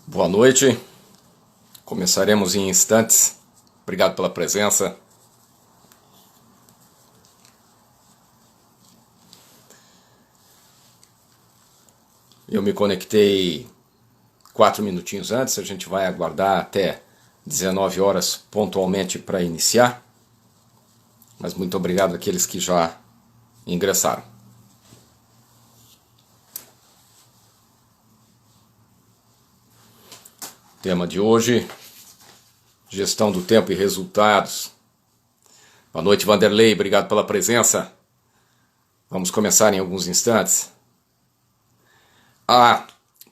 Boa noite, começaremos em instantes. Obrigado pela presença. Eu me conectei 4 minutinhos antes, a gente vai aguardar até 19 horas pontualmente para iniciar. Mas muito obrigado àqueles que já ingressaram. Tema de hoje: gestão do tempo e resultados. Boa noite, Vanderlei, obrigado pela presença. Vamos começar em alguns instantes.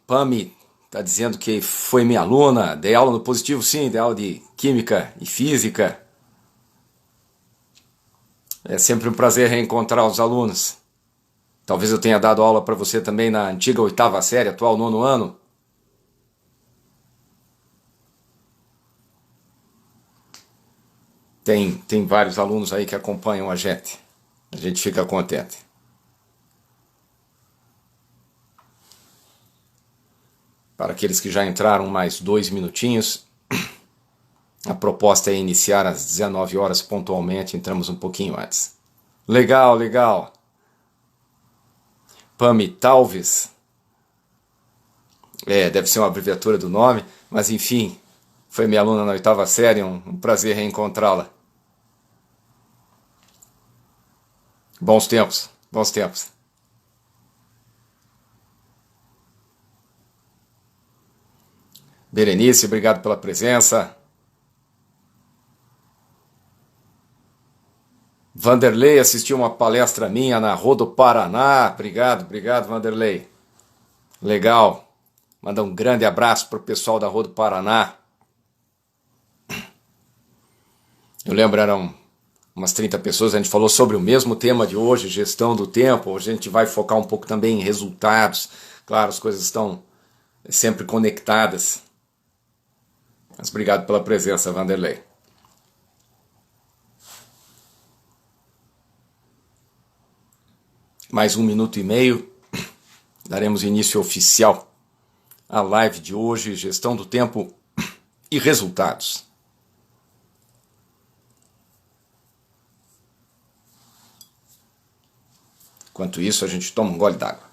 Pami está dizendo que foi minha aluna, dei aula no Positivo, sim, dei aula de Química e Física. É sempre um prazer reencontrar os alunos. Talvez eu tenha dado aula para você também na antiga 8ª série, atual 9º ano. Tem vários alunos aí que acompanham a gente. A gente fica contente. Para aqueles que já entraram, mais 2 minutinhos. A proposta é iniciar às 19 horas pontualmente, entramos um pouquinho antes. Legal, legal. Pami Talves. Deve ser uma abreviatura do nome, mas enfim, foi minha aluna na 8ª série, um prazer reencontrá-la. Bons tempos, bons tempos. Berenice, obrigado pela presença. Vanderlei assistiu uma palestra minha na Rodo Paraná. Obrigado, Vanderlei. Legal. Manda um grande abraço para o pessoal da Rodo Paraná. Eu lembro, eram umas 30 pessoas, a gente falou sobre o mesmo tema de hoje, gestão do tempo. A gente vai focar um pouco também em resultados. Claro, as coisas estão sempre conectadas. Mas obrigado pela presença, Vanderlei. Mais 1 minuto e meio, daremos início oficial à live de hoje, gestão do tempo e resultados. Enquanto isso, a gente toma um gole d'água.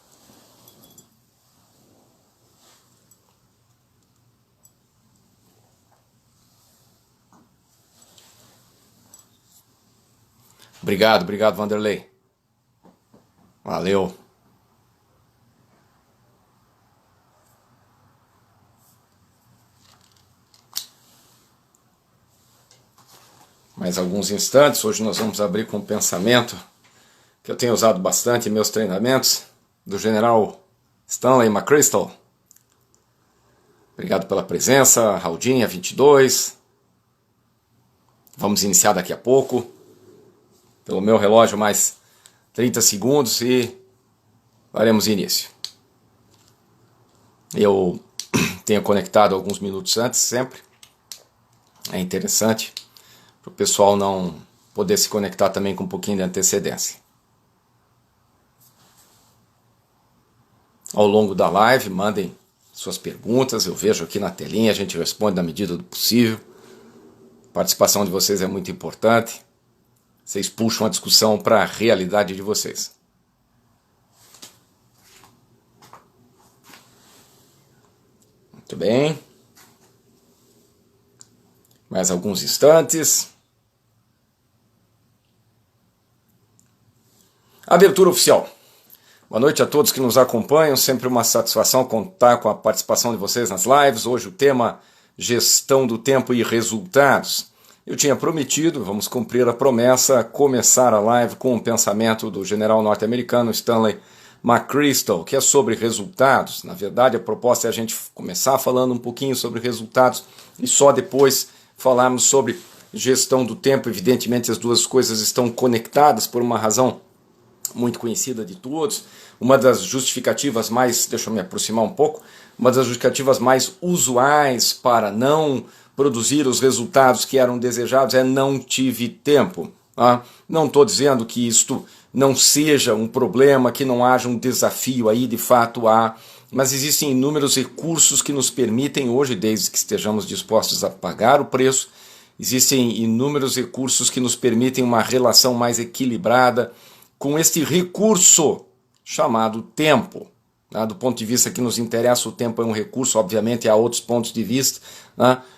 Obrigado, Vanderlei. Valeu. Mais alguns instantes, hoje nós vamos abrir com um pensamento que eu tenho usado bastante em meus treinamentos, do general Stanley McChrystal. Obrigado pela presença, Raudinha 22. Vamos iniciar daqui a pouco. Pelo meu relógio, mais 30 segundos e daremos início. Eu tenho conectado alguns minutos antes, sempre. É interessante para o pessoal não poder se conectar também com um pouquinho de antecedência. Ao longo da live, mandem suas perguntas, eu vejo aqui na telinha, a gente responde na medida do possível. A participação de vocês é muito importante. Vocês puxam a discussão para a realidade de vocês. Muito bem. Mais alguns instantes. Abertura oficial. Boa noite a todos que nos acompanham. Sempre uma satisfação contar com a participação de vocês nas lives. Hoje o tema: gestão do tempo e resultados. Eu tinha prometido, vamos cumprir a promessa, começar a live com um pensamento do general norte-americano Stanley McChrystal, que é sobre resultados. Na verdade, a proposta é a gente começar falando um pouquinho sobre resultados e só depois falarmos sobre gestão do tempo. Evidentemente, as duas coisas estão conectadas por uma razão muito conhecida de todos. Uma das justificativas mais, deixa eu me aproximar um pouco, uma das justificativas mais usuais para não produzir os resultados que eram desejados é: não tive tempo. Não estou dizendo que isto não seja um problema, que não haja um desafio aí, de fato há, mas existem inúmeros recursos que nos permitem hoje, desde que estejamos dispostos a pagar o preço, existem inúmeros recursos que nos permitem uma relação mais equilibrada com este recurso chamado tempo. Do ponto de vista que nos interessa, o tempo é um recurso, obviamente há outros pontos de vista,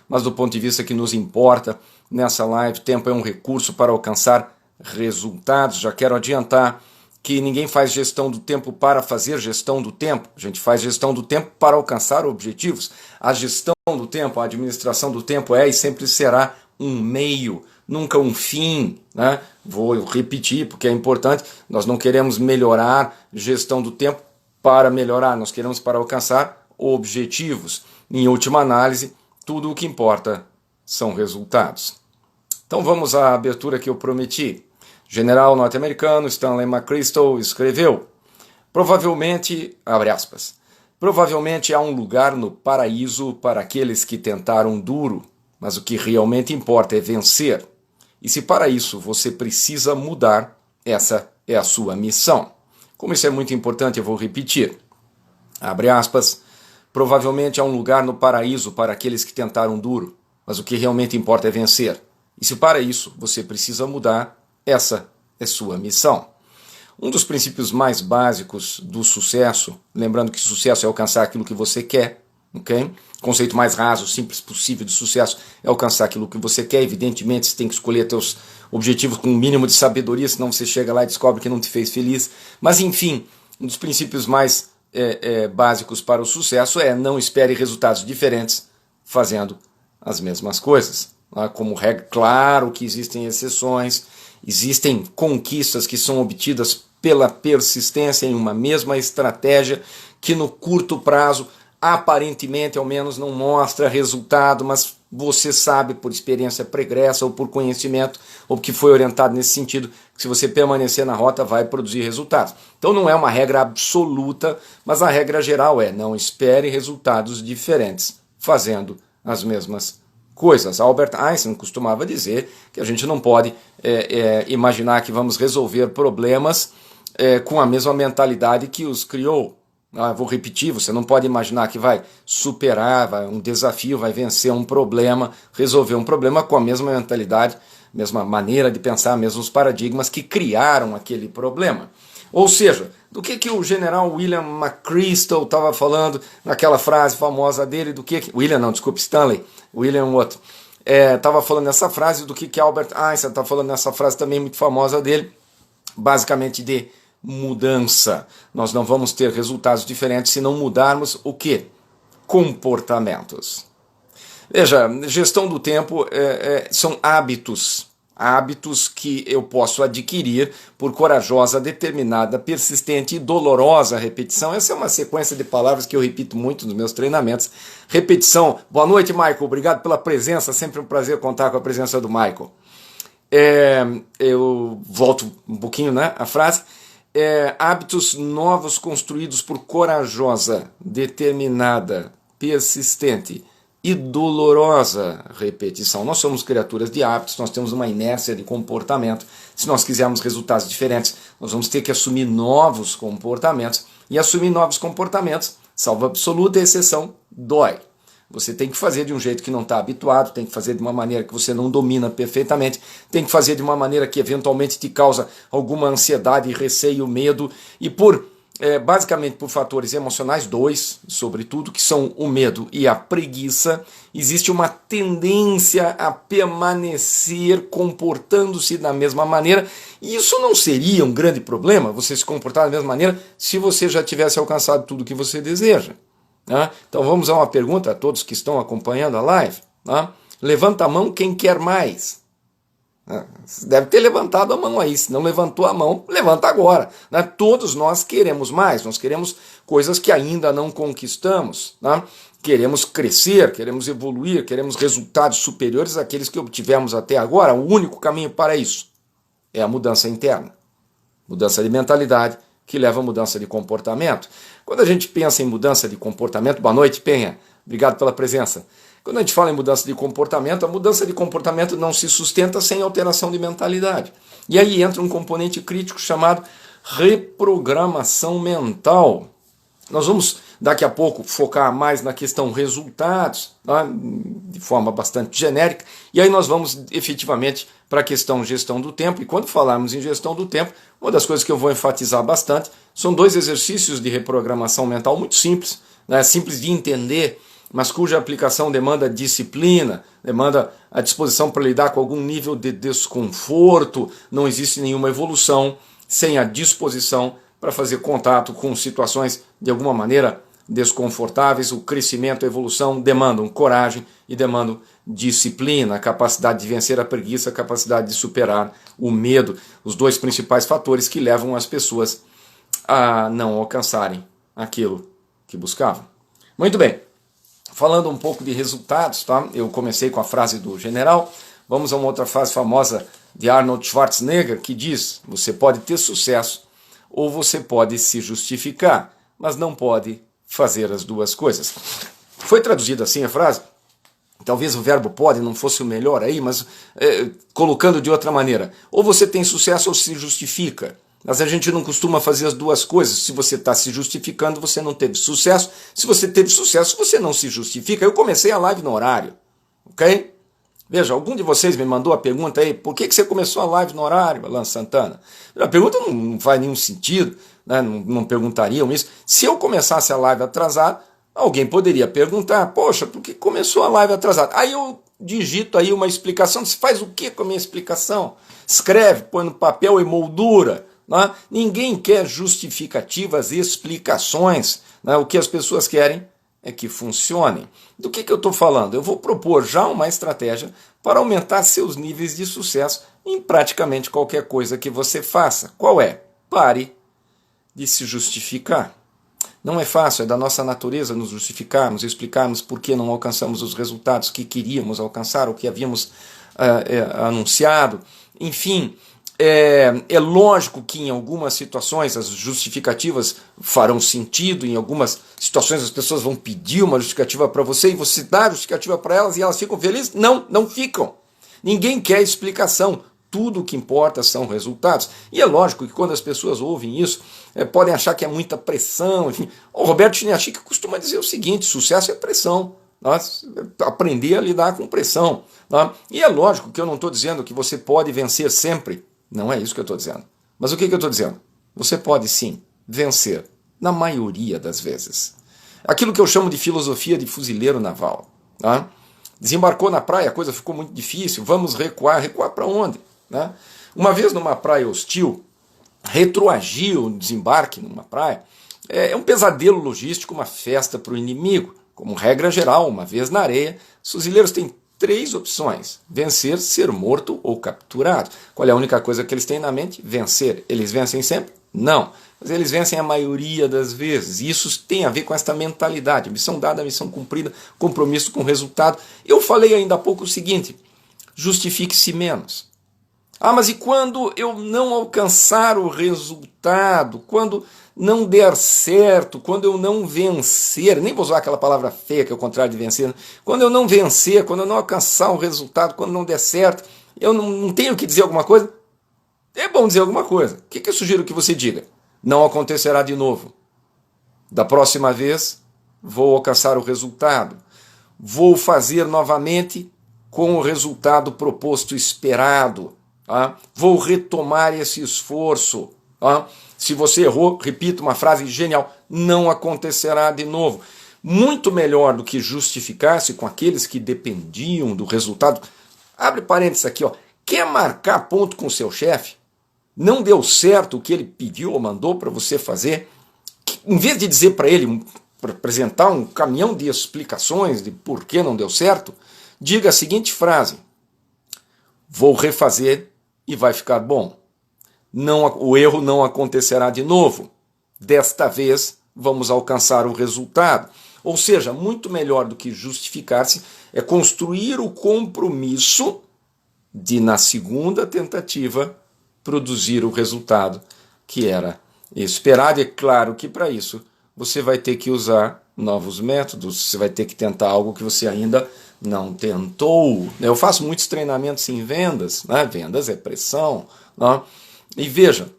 mas do ponto de vista que nos importa, nessa live, tempo é um recurso para alcançar resultados. Já quero adiantar que ninguém faz gestão do tempo para fazer gestão do tempo, a gente faz gestão do tempo para alcançar objetivos. A gestão do tempo, a administração do tempo é e sempre será um meio, nunca um fim, Vou repetir porque é importante, nós não queremos melhorar gestão do tempo para melhorar, nós queremos para alcançar objetivos. Em última análise, tudo o que importa são resultados. Então vamos à abertura que eu prometi. General norte-americano Stanley McChrystal escreveu: provavelmente, abre aspas, provavelmente há um lugar no paraíso para aqueles que tentaram duro, mas o que realmente importa é vencer. E se para isso você precisa mudar, essa é a sua missão. Como isso é muito importante, eu vou repetir. Abre aspas, provavelmente há um lugar no paraíso para aqueles que tentaram duro, mas o que realmente importa é vencer. E se para isso você precisa mudar, essa é sua missão. Um dos princípios mais básicos do sucesso, lembrando que sucesso é alcançar aquilo que você quer, ok? O conceito mais raso, simples possível de sucesso é alcançar aquilo que você quer. Evidentemente, você tem que escolher seus objetivos com um mínimo de sabedoria, senão você chega lá e descobre que não te fez feliz. Mas, enfim, um dos princípios mais básicos para o sucesso é não espere resultados diferentes fazendo as mesmas coisas. Como regra, claro que existem exceções, existem conquistas que são obtidas pela persistência em uma mesma estratégia que no curto prazo aparentemente ao menos não mostra resultado, mas você sabe por experiência pregressa ou por conhecimento ou que foi orientado nesse sentido que se você permanecer na rota vai produzir resultados. Então não é uma regra absoluta, mas a regra geral é não espere resultados diferentes fazendo as mesmas coisas. Albert Einstein costumava dizer que a gente não pode imaginar que vamos resolver problemas com a mesma mentalidade que os criou. Vou repetir, você não pode imaginar que vai superar um desafio, vai vencer um problema, resolver um problema com a mesma mentalidade, mesma maneira de pensar, mesmos paradigmas que criaram aquele problema. Ou seja, do que o general William McChrystal estava falando naquela frase famosa dele, Stanley, William outro, estava falando nessa frase, do que Albert Einstein está falando nessa frase também muito famosa dele, basicamente de mudança. Nós não vamos ter resultados diferentes se não mudarmos o quê? Comportamentos. Veja, gestão do tempo são hábitos que eu posso adquirir por corajosa, determinada, persistente e dolorosa repetição. Essa é uma sequência de palavras que eu repito muito nos meus treinamentos. Repetição. Boa noite, Michael. Obrigado pela presença. Sempre um prazer contar com a presença do Michael. Eu volto um pouquinho, a frase. Hábitos novos construídos por corajosa, determinada, persistente e dolorosa repetição. Nós somos criaturas de hábitos, nós temos uma inércia de comportamento. Se nós quisermos resultados diferentes, nós vamos ter que assumir novos comportamentos. E assumir novos comportamentos, salvo absoluta exceção, dói. Você tem que fazer de um jeito que não está habituado, tem que fazer de uma maneira que você não domina perfeitamente, tem que fazer de uma maneira que eventualmente te causa alguma ansiedade, receio, medo, e basicamente por fatores emocionais, dois, sobretudo, que são o medo e a preguiça, existe uma tendência a permanecer comportando-se da mesma maneira, e isso não seria um grande problema, você se comportar da mesma maneira, se você já tivesse alcançado tudo o que você deseja. Então vamos a uma pergunta a todos que estão acompanhando a live. Levanta a mão quem quer mais. Você deve ter levantado a mão aí. Se não levantou a mão, levanta agora. Todos nós queremos mais. Nós queremos coisas que ainda não conquistamos. Queremos crescer, queremos evoluir, queremos resultados superiores àqueles que obtivemos até agora. O único caminho para isso é a mudança interna. Mudança de mentalidade que leva a mudança de comportamento. Quando a gente pensa em mudança de comportamento, boa noite, Penha, obrigado pela presença. Quando a gente fala em mudança de comportamento, a mudança de comportamento não se sustenta sem alteração de mentalidade. E aí entra um componente crítico chamado reprogramação mental. Nós vamos, daqui a pouco, focar mais na questão resultados, tá? De forma bastante genérica, e aí nós vamos efetivamente para a questão gestão do tempo. E quando falarmos em gestão do tempo, uma das coisas que eu vou enfatizar bastante são 2 exercícios de reprogramação mental muito simples, né? Simples de entender, mas cuja aplicação demanda disciplina, demanda a disposição para lidar com algum nível de desconforto. Não existe nenhuma evolução sem a disposição para fazer contato com situações de alguma maneira desconfortáveis. O crescimento, a evolução demandam coragem e demandam disciplina, a capacidade de vencer a preguiça, a capacidade de superar o medo, os 2 principais fatores que levam as pessoas a não alcançarem aquilo que buscavam. Muito bem, falando um pouco de resultados, tá? Eu comecei com a frase do general, vamos a uma outra frase famosa de Arnold Schwarzenegger que diz: você pode ter sucesso ou você pode se justificar, mas não pode fazer as 2 coisas. Foi traduzida assim a frase, talvez o verbo pode não fosse o melhor aí, mas colocando de outra maneira, ou você tem sucesso ou se justifica, mas a gente não costuma fazer as 2 coisas. Se você está se justificando, você não teve sucesso, se você teve sucesso, você não se justifica. Eu comecei a live no horário, ok? Veja, algum de vocês me mandou a pergunta aí, por que você começou a live no horário, Alan Santana? A pergunta não faz nenhum sentido, né? Não perguntariam isso. Se eu começasse a live atrasado, alguém poderia perguntar, poxa, por que começou a live atrasado? Aí eu digito aí uma explicação. Você faz o que com a minha explicação? Escreve, põe no papel e moldura. Né? Ninguém quer justificativas e explicações. Né? O que as pessoas querem é que funcione. Do que eu estou falando? Eu vou propor já uma estratégia para aumentar seus níveis de sucesso em praticamente qualquer coisa que você faça. Qual é? Pare de se justificar. Não é fácil, é da nossa natureza nos justificarmos, explicarmos por que não alcançamos os resultados que queríamos alcançar, ou que havíamos anunciado. Enfim, é lógico que em algumas situações as justificativas farão sentido, em algumas situações as pessoas vão pedir uma justificativa para você e você dá a justificativa para elas e elas ficam felizes? Não, não ficam. Ninguém quer explicação. Tudo o que importa são resultados. E é lógico que quando as pessoas ouvem isso, podem achar que é muita pressão. Enfim. O Roberto Chiniachik costuma dizer o seguinte: sucesso é pressão. Aprender a lidar com pressão. E é lógico que eu não estou dizendo que você pode vencer sempre. Não é isso que eu estou dizendo. Mas o que eu estou dizendo? Você pode sim vencer, na maioria das vezes. Aquilo que eu chamo de filosofia de fuzileiro naval. Tá? Desembarcou na praia, a coisa ficou muito difícil, vamos recuar. Recuar para onde? Né? Uma vez numa praia hostil, retroagir o desembarque numa praia é um pesadelo logístico, uma festa para o inimigo. Como regra geral, uma vez na areia, os fuzileiros têm 3 opções: vencer, ser morto ou capturado. Qual é a única coisa que eles têm na mente? Vencer. Eles vencem sempre? Não. Mas eles vencem a maioria das vezes. E isso tem a ver com esta mentalidade. Missão dada, missão cumprida, compromisso com resultado. Eu falei ainda há pouco o seguinte: justifique-se menos. Mas e quando eu não alcançar o resultado? Quando não der certo? Quando eu não vencer? Nem vou usar aquela palavra feia que é o contrário de vencer. Né? Quando eu não vencer, quando eu não alcançar o resultado, quando não der certo, eu não tenho que dizer alguma coisa? É bom dizer alguma coisa. O que eu sugiro que você diga? Não acontecerá de novo. Da próxima vez, vou alcançar o resultado. Vou fazer novamente com o resultado proposto esperado. Vou retomar esse esforço. Se você errou, repito uma frase genial: não acontecerá de novo. Muito melhor do que justificar-se com aqueles que dependiam do resultado. Abre parênteses aqui, quer marcar ponto com o seu chefe? Não deu certo o que ele pediu ou mandou para você fazer? Em vez de dizer para ele, para apresentar um caminhão de explicações de por que não deu certo, diga a seguinte frase: vou refazer e vai ficar bom. O erro não acontecerá de novo. Desta vez vamos alcançar o resultado. Ou seja, muito melhor do que justificar-se é construir o compromisso de, na segunda tentativa, produzir o resultado que era esperado. E é claro que para isso você vai ter que usar novos métodos, você vai ter que tentar algo que você ainda não tentou. Eu faço muitos treinamentos em vendas, né? Vendas é pressão. Né? E veja,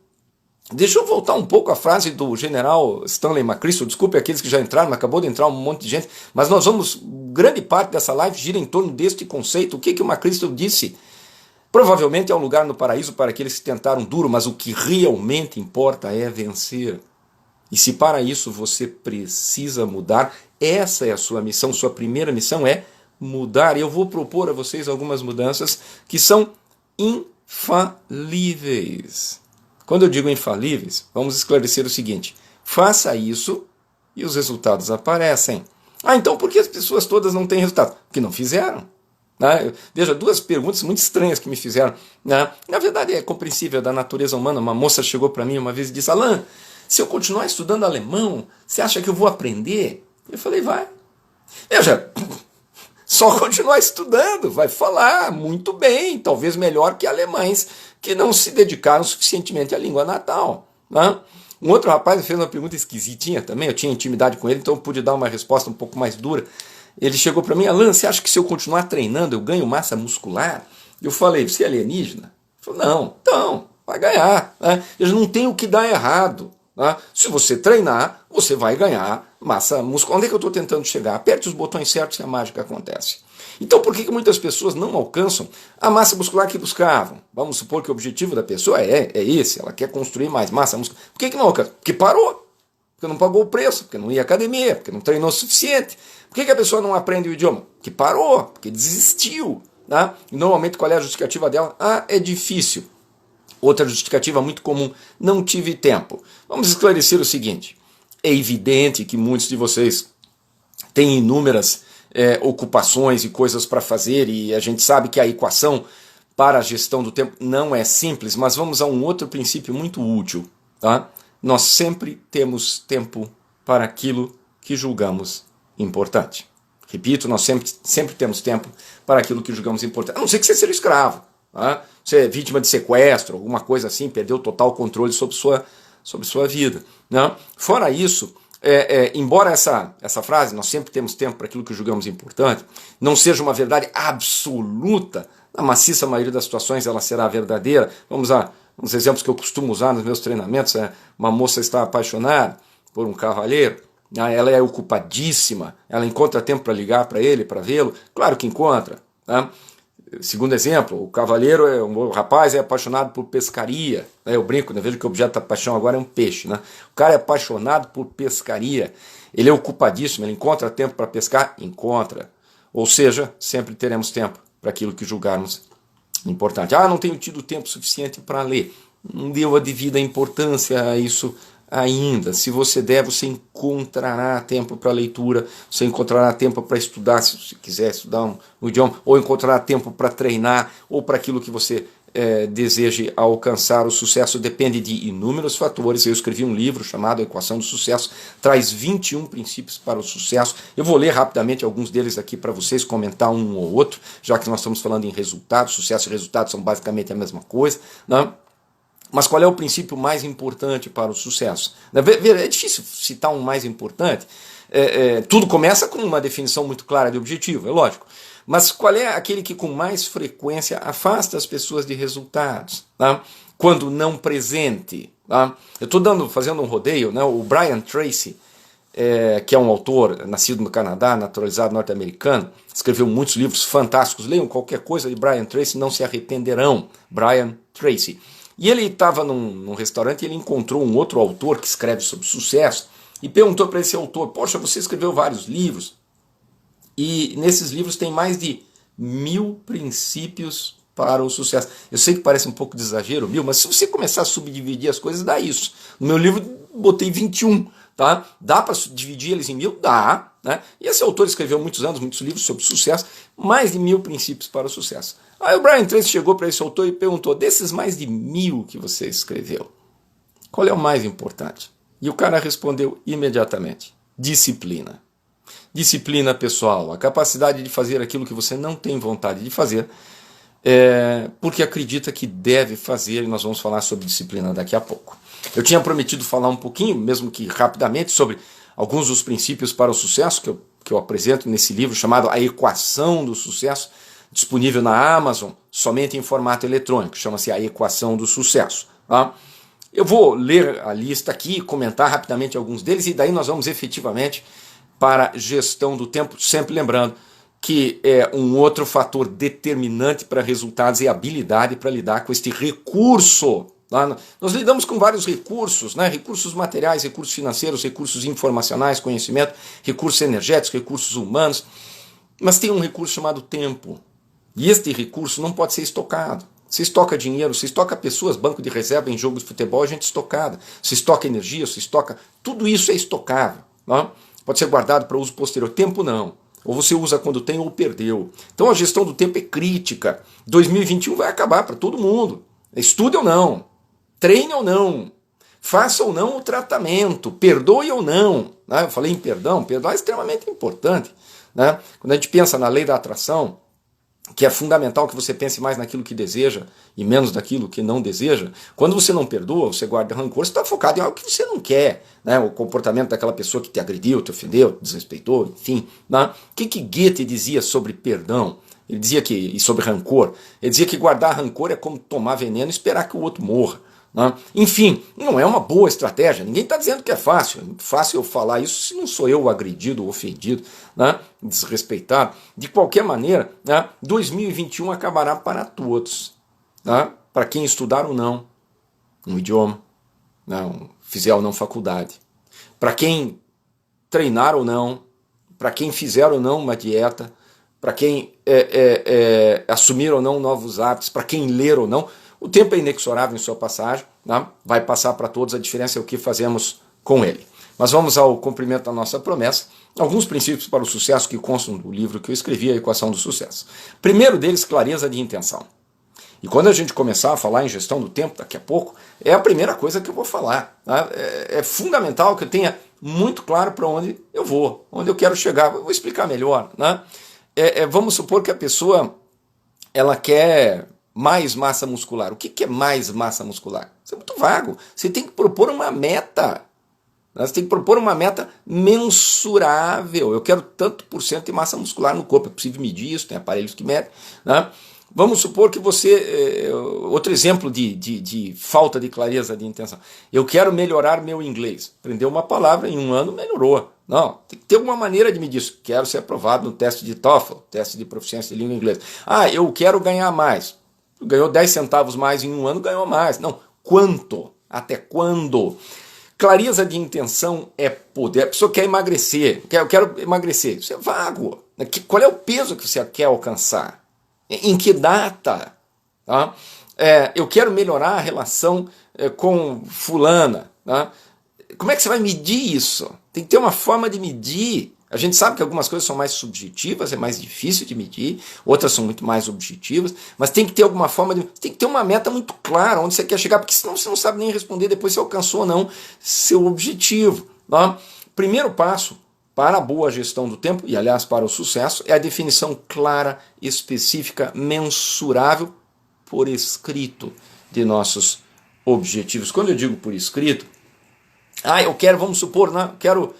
deixa eu voltar um pouco à frase do general Stanley McChrystal, desculpe aqueles que já entraram, mas acabou de entrar um monte de gente, mas nós vamos, grande parte dessa live gira em torno deste conceito. O que o McChrystal disse? Provavelmente é um lugar no paraíso para aqueles que tentaram duro, mas o que realmente importa é vencer. E se para isso você precisa mudar, essa é a sua missão, sua primeira missão é mudar. E eu vou propor a vocês algumas mudanças que são infalíveis. Quando eu digo infalíveis, vamos esclarecer o seguinte: faça isso e os resultados aparecem. Então por que as pessoas todas não têm resultado? Porque não fizeram. Veja, duas perguntas muito estranhas que me fizeram. Na verdade é compreensível, da natureza humana. Uma moça chegou para mim uma vez e disse: Alain, se eu continuar estudando alemão, você acha que eu vou aprender? Eu falei: vai. Veja, só continuar estudando, vai falar muito bem, talvez melhor que alemães que não se dedicaram suficientemente à língua natal. Um outro rapaz fez uma pergunta esquisitinha também, eu tinha intimidade com ele, então eu pude dar uma resposta um pouco mais dura. Ele chegou para mim: Alain, você acha que se eu continuar treinando eu ganho massa muscular? Eu falei: você é alienígena? Ele falou: não, então, vai ganhar. Ele não tem o que dar errado. Se você treinar, você vai ganhar massa muscular. Onde é que eu estou tentando chegar? Aperte os botões certos e a mágica acontece. Então por que muitas pessoas não alcançam a massa muscular que buscavam? Vamos supor que o objetivo da pessoa é esse, ela quer construir mais massa muscular. Por que não alcança? Porque parou, porque não pagou o preço, porque não ia à academia, porque não treinou o suficiente. Por que a pessoa não aprende o idioma? Porque parou, porque desistiu. E normalmente qual é a justificativa dela? É difícil. Outra justificativa muito comum: não tive tempo. Vamos esclarecer o seguinte: é evidente que muitos de vocês têm inúmeras ocupações e coisas para fazer, e a gente sabe que a equação para a gestão do tempo não é simples, mas vamos a um outro princípio muito útil. Nós sempre temos tempo para aquilo que julgamos importante. Repito, nós sempre temos tempo para aquilo que julgamos importante. A não ser que você seja escravo. Você é vítima de sequestro, alguma coisa assim, perdeu total controle sobre sua vida. Fora isso, embora essa frase, nós sempre temos tempo para aquilo que julgamos importante, não seja uma verdade absoluta, na maciça maioria das situações ela será verdadeira. Vamos a uns exemplos que eu costumo usar nos meus treinamentos. Uma moça está apaixonada por um cavalheiro, ela é ocupadíssima, ela encontra tempo para ligar para ele, para vê-lo? Claro que encontra. Segundo exemplo, o rapaz é apaixonado por pescaria. Eu brinco, vejo que o objeto da paixão agora é um peixe. O cara é apaixonado por pescaria, ele é ocupadíssimo, ele encontra tempo para pescar? Encontra. Ou seja, sempre teremos tempo para aquilo que julgarmos importante. Não tenho tido tempo suficiente para ler. Não deu a devida importância a isso ainda. Se você der, você encontrará tempo para leitura, você encontrará tempo para estudar, se você quiser estudar um idioma, ou encontrará tempo para treinar, ou para aquilo que você deseje alcançar. O sucesso depende de inúmeros fatores. Eu escrevi um livro chamado A Equação do Sucesso, traz 21 princípios para o sucesso. Eu vou ler rapidamente alguns deles aqui para vocês, comentar um ou outro, já que nós estamos falando em resultados. Sucesso e resultados são basicamente a mesma coisa, Mas qual é o princípio mais importante para o sucesso? É difícil citar um mais importante. Tudo começa com uma definição muito clara de objetivo, é lógico. Mas qual é aquele que com mais frequência afasta as pessoas de resultados? Quando não presente. Eu estou fazendo um rodeio. O Brian Tracy, que é um autor nascido no Canadá, naturalizado norte-americano, escreveu muitos livros fantásticos. Leiam qualquer coisa de Brian Tracy, não se arrependerão. Brian Tracy. E ele estava num restaurante e ele encontrou um outro autor que escreve sobre sucesso e perguntou para esse autor: poxa, você escreveu vários livros e nesses livros tem mais de 1000 princípios para o sucesso. Eu sei que parece um pouco de exagero, 1000, mas se você começar a subdividir as coisas, dá isso. No meu livro botei 21, tá? Dá para dividir eles em 1000? Dá. E esse autor escreveu muitos livros sobre sucesso, mais de 1000 princípios para o sucesso. Aí o Brian Tracy chegou para esse autor e perguntou: desses mais de 1000 que você escreveu, qual é o mais importante? E o cara respondeu imediatamente: disciplina. Disciplina pessoal, a capacidade de fazer aquilo que você não tem vontade de fazer, porque acredita que deve fazer, e nós vamos falar sobre disciplina daqui a pouco. Eu tinha prometido falar um pouquinho, mesmo que rapidamente, sobre alguns dos princípios para o sucesso, que eu que eu apresento nesse livro chamado A Equação do Sucesso, disponível na Amazon, somente em formato eletrônico, chama-se A Equação do Sucesso. Tá? Eu vou ler a lista aqui, comentar rapidamente alguns deles, e daí nós vamos efetivamente para gestão do tempo, sempre lembrando que é um outro fator determinante para resultados e habilidade para lidar com este recurso. Tá? Nós lidamos com vários recursos, né? Recursos materiais, recursos financeiros, recursos informacionais, conhecimento, recursos energéticos, recursos humanos, mas tem um recurso chamado tempo. E este recurso não pode ser estocado. Se estoca dinheiro, se estoca pessoas, banco de reserva em jogo de futebol, a gente estocada. Se estoca energia, se estoca... Tudo isso é estocável. Tá? Pode ser guardado para uso posterior. Tempo não. Ou você usa quando tem ou perdeu. Então a gestão do tempo é crítica. 2021 vai acabar para todo mundo. Estude ou não. Treine ou não. Faça ou não o tratamento. Perdoe ou não. Né? Eu falei em perdão. Perdoar é extremamente importante. Né? Quando a gente pensa na lei da atração, que é fundamental que você pense mais naquilo que deseja e menos naquilo que não deseja, quando você não perdoa, você guarda rancor, você está focado em algo que você não quer, né? O comportamento daquela pessoa que te agrediu, te ofendeu, te desrespeitou, enfim. Né? O que Goethe dizia sobre perdão? Ele dizia que, e sobre rancor, ele dizia que guardar rancor é como tomar veneno e esperar que o outro morra. Né? Enfim, não é uma boa estratégia. Ninguém está dizendo que é fácil. É muito fácil eu falar isso se não sou eu o agredido, o ofendido, né? Desrespeitado. De qualquer maneira, né? 2021 acabará para todos. Né? Para quem estudar ou não um idioma, não, fizer ou não faculdade. Para quem treinar ou não, para quem fizer ou não uma dieta, para quem assumir ou não novos hábitos, para quem ler ou não. O tempo é inexorável em sua passagem, né? Vai passar para todos, a diferença é o que fazemos com ele. Mas vamos ao cumprimento da nossa promessa. Alguns princípios para o sucesso que constam do livro que eu escrevi, A Equação do Sucesso. Primeiro deles, clareza de intenção. E quando a gente começar a falar em gestão do tempo, daqui a pouco, é a primeira coisa que eu vou falar. Né? É fundamental que eu tenha muito claro para onde eu vou, onde eu quero chegar. Eu vou explicar melhor. Né? Vamos supor que a pessoa ela quer mais massa muscular. O que é mais massa muscular? Isso é muito vago. Você tem que propor uma meta. Você tem que propor uma meta mensurável. Eu quero tanto por cento de massa muscular no corpo. É possível medir isso, tem aparelhos que medem. Né? Vamos supor que você... outro exemplo de falta de clareza de intenção. Eu quero melhorar meu inglês. Aprendeu uma palavra, em um ano melhorou. Não, tem que ter alguma maneira de medir isso. Quero ser aprovado no teste de TOEFL, teste de proficiência de língua inglesa. Eu quero ganhar mais. Ganhou 10 centavos mais em um ano, ganhou mais. Não, quanto? Até quando? Clareza de intenção é poder. A pessoa quer emagrecer. Eu quero emagrecer. Isso é vago. Qual é o peso que você quer alcançar? Em que data? Tá? Eu quero melhorar a relação com fulana. Tá? Como é que você vai medir isso? Tem que ter uma forma de medir. A gente sabe que algumas coisas são mais subjetivas, é mais difícil de medir, outras são muito mais objetivas, mas tem que ter alguma forma tem que ter uma meta muito clara, onde você quer chegar, porque senão você não sabe nem responder depois se alcançou ou não seu objetivo. Tá? Primeiro passo para a boa gestão do tempo, e aliás para o sucesso, é a definição clara, específica, mensurável, por escrito, de nossos objetivos. Quando eu digo por escrito, eu quero, vamos supor, quero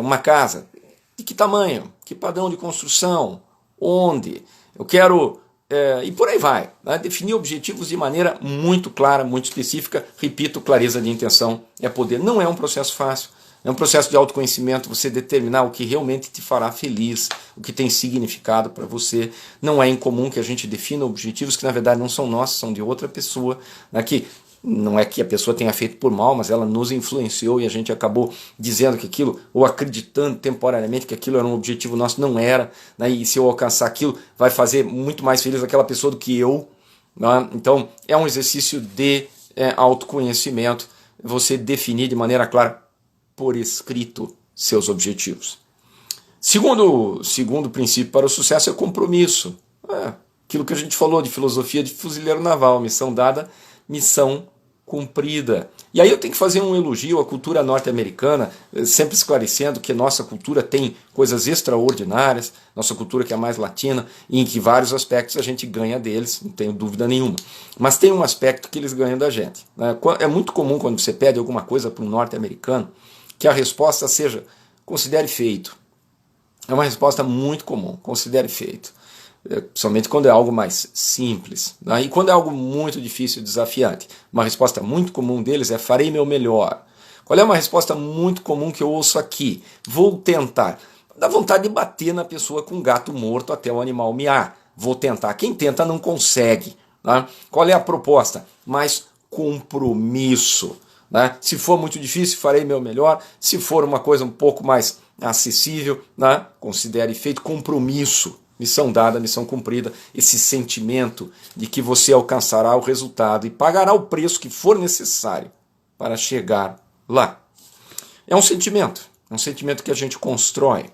uma casa. De que tamanho? Que padrão de construção? Onde? Eu quero... e por aí vai. Né? Definir objetivos de maneira muito clara, muito específica. Repito, clareza de intenção é poder. Não é um processo fácil. É um processo de autoconhecimento, você determinar o que realmente te fará feliz, o que tem significado para você. Não é incomum que a gente defina objetivos que na verdade não são nossos, são de outra pessoa, né? Que não é que a pessoa tenha feito por mal, mas ela nos influenciou e a gente acabou dizendo que aquilo, ou acreditando temporariamente que aquilo era um objetivo nosso, não era, né? E se eu alcançar aquilo, vai fazer muito mais feliz aquela pessoa do que eu. Né? Então, é um exercício de autoconhecimento, você definir de maneira clara, por escrito, seus objetivos. Segundo princípio para o sucesso é compromisso. Aquilo que a gente falou de filosofia de fuzileiro naval, missão dada, missão cumprida. E aí eu tenho que fazer um elogio à cultura norte-americana, sempre esclarecendo que nossa cultura tem coisas extraordinárias, nossa cultura que é mais latina, e em que vários aspectos a gente ganha deles, não tenho dúvida nenhuma. Mas tem um aspecto que eles ganham da gente. Né? É muito comum quando você pede alguma coisa para um norte-americano, que a resposta seja considere feito. É uma resposta muito comum, considere feito. Somente quando é algo mais simples. Né? E quando é algo muito difícil e desafiante. Uma resposta muito comum deles é farei meu melhor. Qual é uma resposta muito comum que eu ouço aqui? Vou tentar. Dá vontade de bater na pessoa com um gato morto até o animal miar. Vou tentar. Quem tenta não consegue. Né? Qual é a proposta? Mais compromisso. Né? Se for muito difícil, farei meu melhor. Se for uma coisa um pouco mais acessível, né? Considere feito. Compromisso. Missão dada, missão cumprida, esse sentimento de que você alcançará o resultado e pagará o preço que for necessário para chegar lá. É um sentimento que a gente constrói.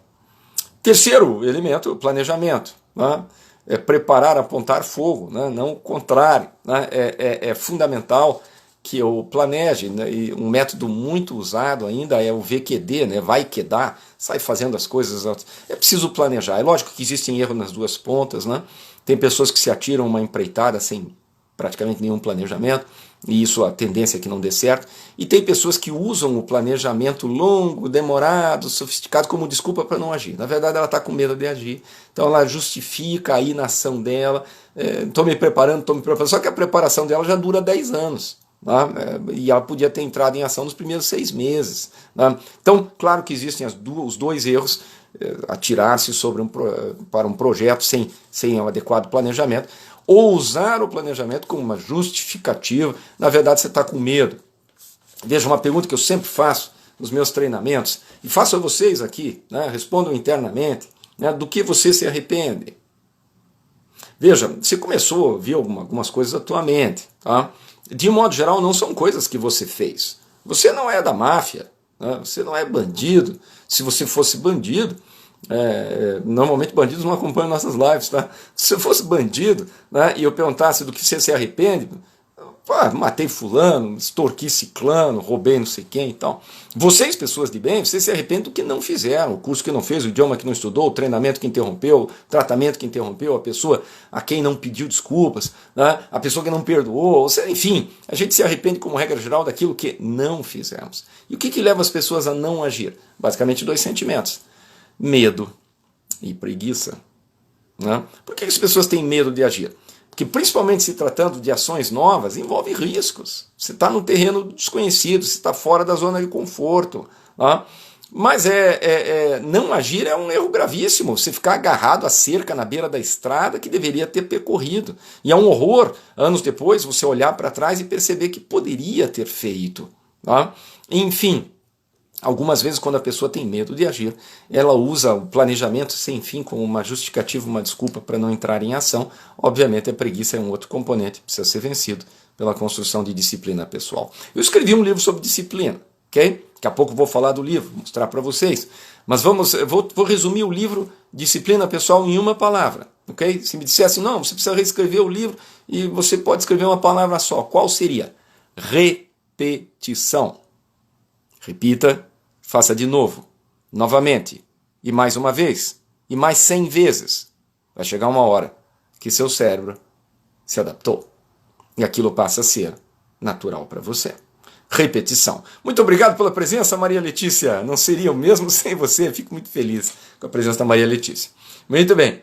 Terceiro elemento, o planejamento. Né? É preparar, apontar fogo, né? Não o contrário. Né? É fundamental que eu planeje, né? E um método muito usado ainda é o VQD, né? Vai que dá, sai fazendo as coisas. É preciso planejar. É lógico que existem erros nas duas pontas, né? Tem pessoas que se atiram uma empreitada sem praticamente nenhum planejamento, e isso a tendência é que não dê certo. E tem pessoas que usam o planejamento longo, demorado, sofisticado como desculpa para não agir. Na verdade, ela está com medo de agir, então ela justifica a inação dela. Estou me preparando. Só que a preparação dela já dura 10 anos. E ela podia ter entrado em ação nos primeiros 6 meses. Então, claro que existem os dois erros: atirar-se para um projeto sem um adequado planejamento, ou usar o planejamento como uma justificativa. Na verdade, você está com medo. Veja, uma pergunta que eu sempre faço nos meus treinamentos, e faço a vocês aqui, né? Respondam internamente, né? Do que você se arrepende. Veja, você começou a ver algumas coisas atualmente, tá? De um modo geral, não são coisas que você fez. Você não é da máfia, né? Você não é bandido. Se você fosse bandido, normalmente bandidos não acompanham nossas lives, tá? Se você fosse bandido, né, e eu perguntasse do que você se arrepende, matei fulano, extorqui ciclano, roubei não sei quem e tal. Vocês, pessoas de bem, vocês se arrependem do que não fizeram, o curso que não fez, o idioma que não estudou, o treinamento que interrompeu, o tratamento que interrompeu, a pessoa a quem não pediu desculpas, né? A pessoa que não perdoou, enfim, a gente se arrepende como regra geral daquilo que não fizemos. E o que leva as pessoas a não agir? Basicamente 2 sentimentos: medo e preguiça. Né? Por que as pessoas têm medo de agir? Porque, principalmente se tratando de ações novas, envolve riscos. Você está no terreno desconhecido, você está fora da zona de conforto. Tá? Mas não agir é um erro gravíssimo. Você ficar agarrado à cerca na beira da estrada que deveria ter percorrido. E é um horror, anos depois, você olhar para trás e perceber que poderia ter feito. Tá? Enfim, algumas vezes, quando a pessoa tem medo de agir, ela usa o planejamento sem fim como uma justificativa, uma desculpa para não entrar em ação. Obviamente, a preguiça é um outro componente que precisa ser vencido pela construção de disciplina pessoal. Eu escrevi um livro sobre disciplina, ok? Daqui a pouco vou falar do livro, mostrar para vocês. Mas vou resumir o livro Disciplina Pessoal em uma palavra, ok? Se me dissesse, não, você precisa reescrever o livro e você pode escrever uma palavra só. Qual seria? Repetição. Repita. Faça de novo, novamente, e mais uma vez, e mais 100 vezes. Vai chegar uma hora que seu cérebro se adaptou. E aquilo passa a ser natural para você. Repetição. Muito obrigado pela presença, Maria Letícia. Não seria o mesmo sem você. Fico muito feliz com a presença da Maria Letícia. Muito bem.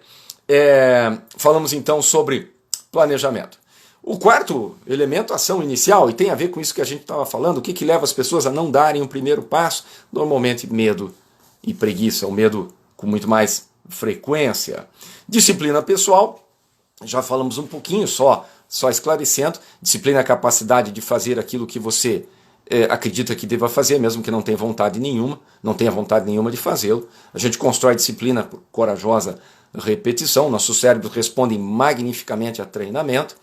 Falamos então sobre planejamento. O quarto elemento, ação inicial, e tem a ver com isso que a gente estava falando, o que leva as pessoas a não darem o primeiro passo? Normalmente medo e preguiça, o medo com muito mais frequência. Disciplina pessoal, já falamos um pouquinho, só esclarecendo. Disciplina é a capacidade de fazer aquilo que você acredita que deva fazer, mesmo que não tenha vontade nenhuma de fazê-lo. A gente constrói disciplina por corajosa repetição, nossos cérebros respondem magnificamente a treinamento.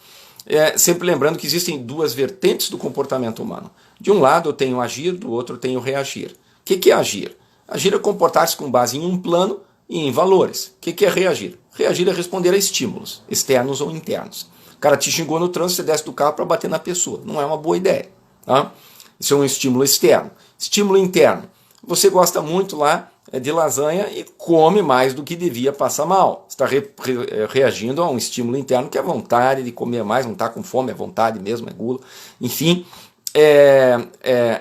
Sempre lembrando que existem 2 vertentes do comportamento humano. De um lado eu tenho agir, do outro eu tenho reagir. O que é agir? Agir é comportar-se com base em um plano e em valores. O que é reagir? Reagir é responder a estímulos, externos ou internos. O cara te xingou no trânsito, você desce do carro para bater na pessoa. Não é uma boa ideia. Tá? Isso é um estímulo externo. Estímulo interno. Você gosta muito lá de lasanha e come mais do que devia, passa mal. Está reagindo a um estímulo interno que é a vontade de comer mais, não está com fome, é vontade mesmo, é gula. Enfim,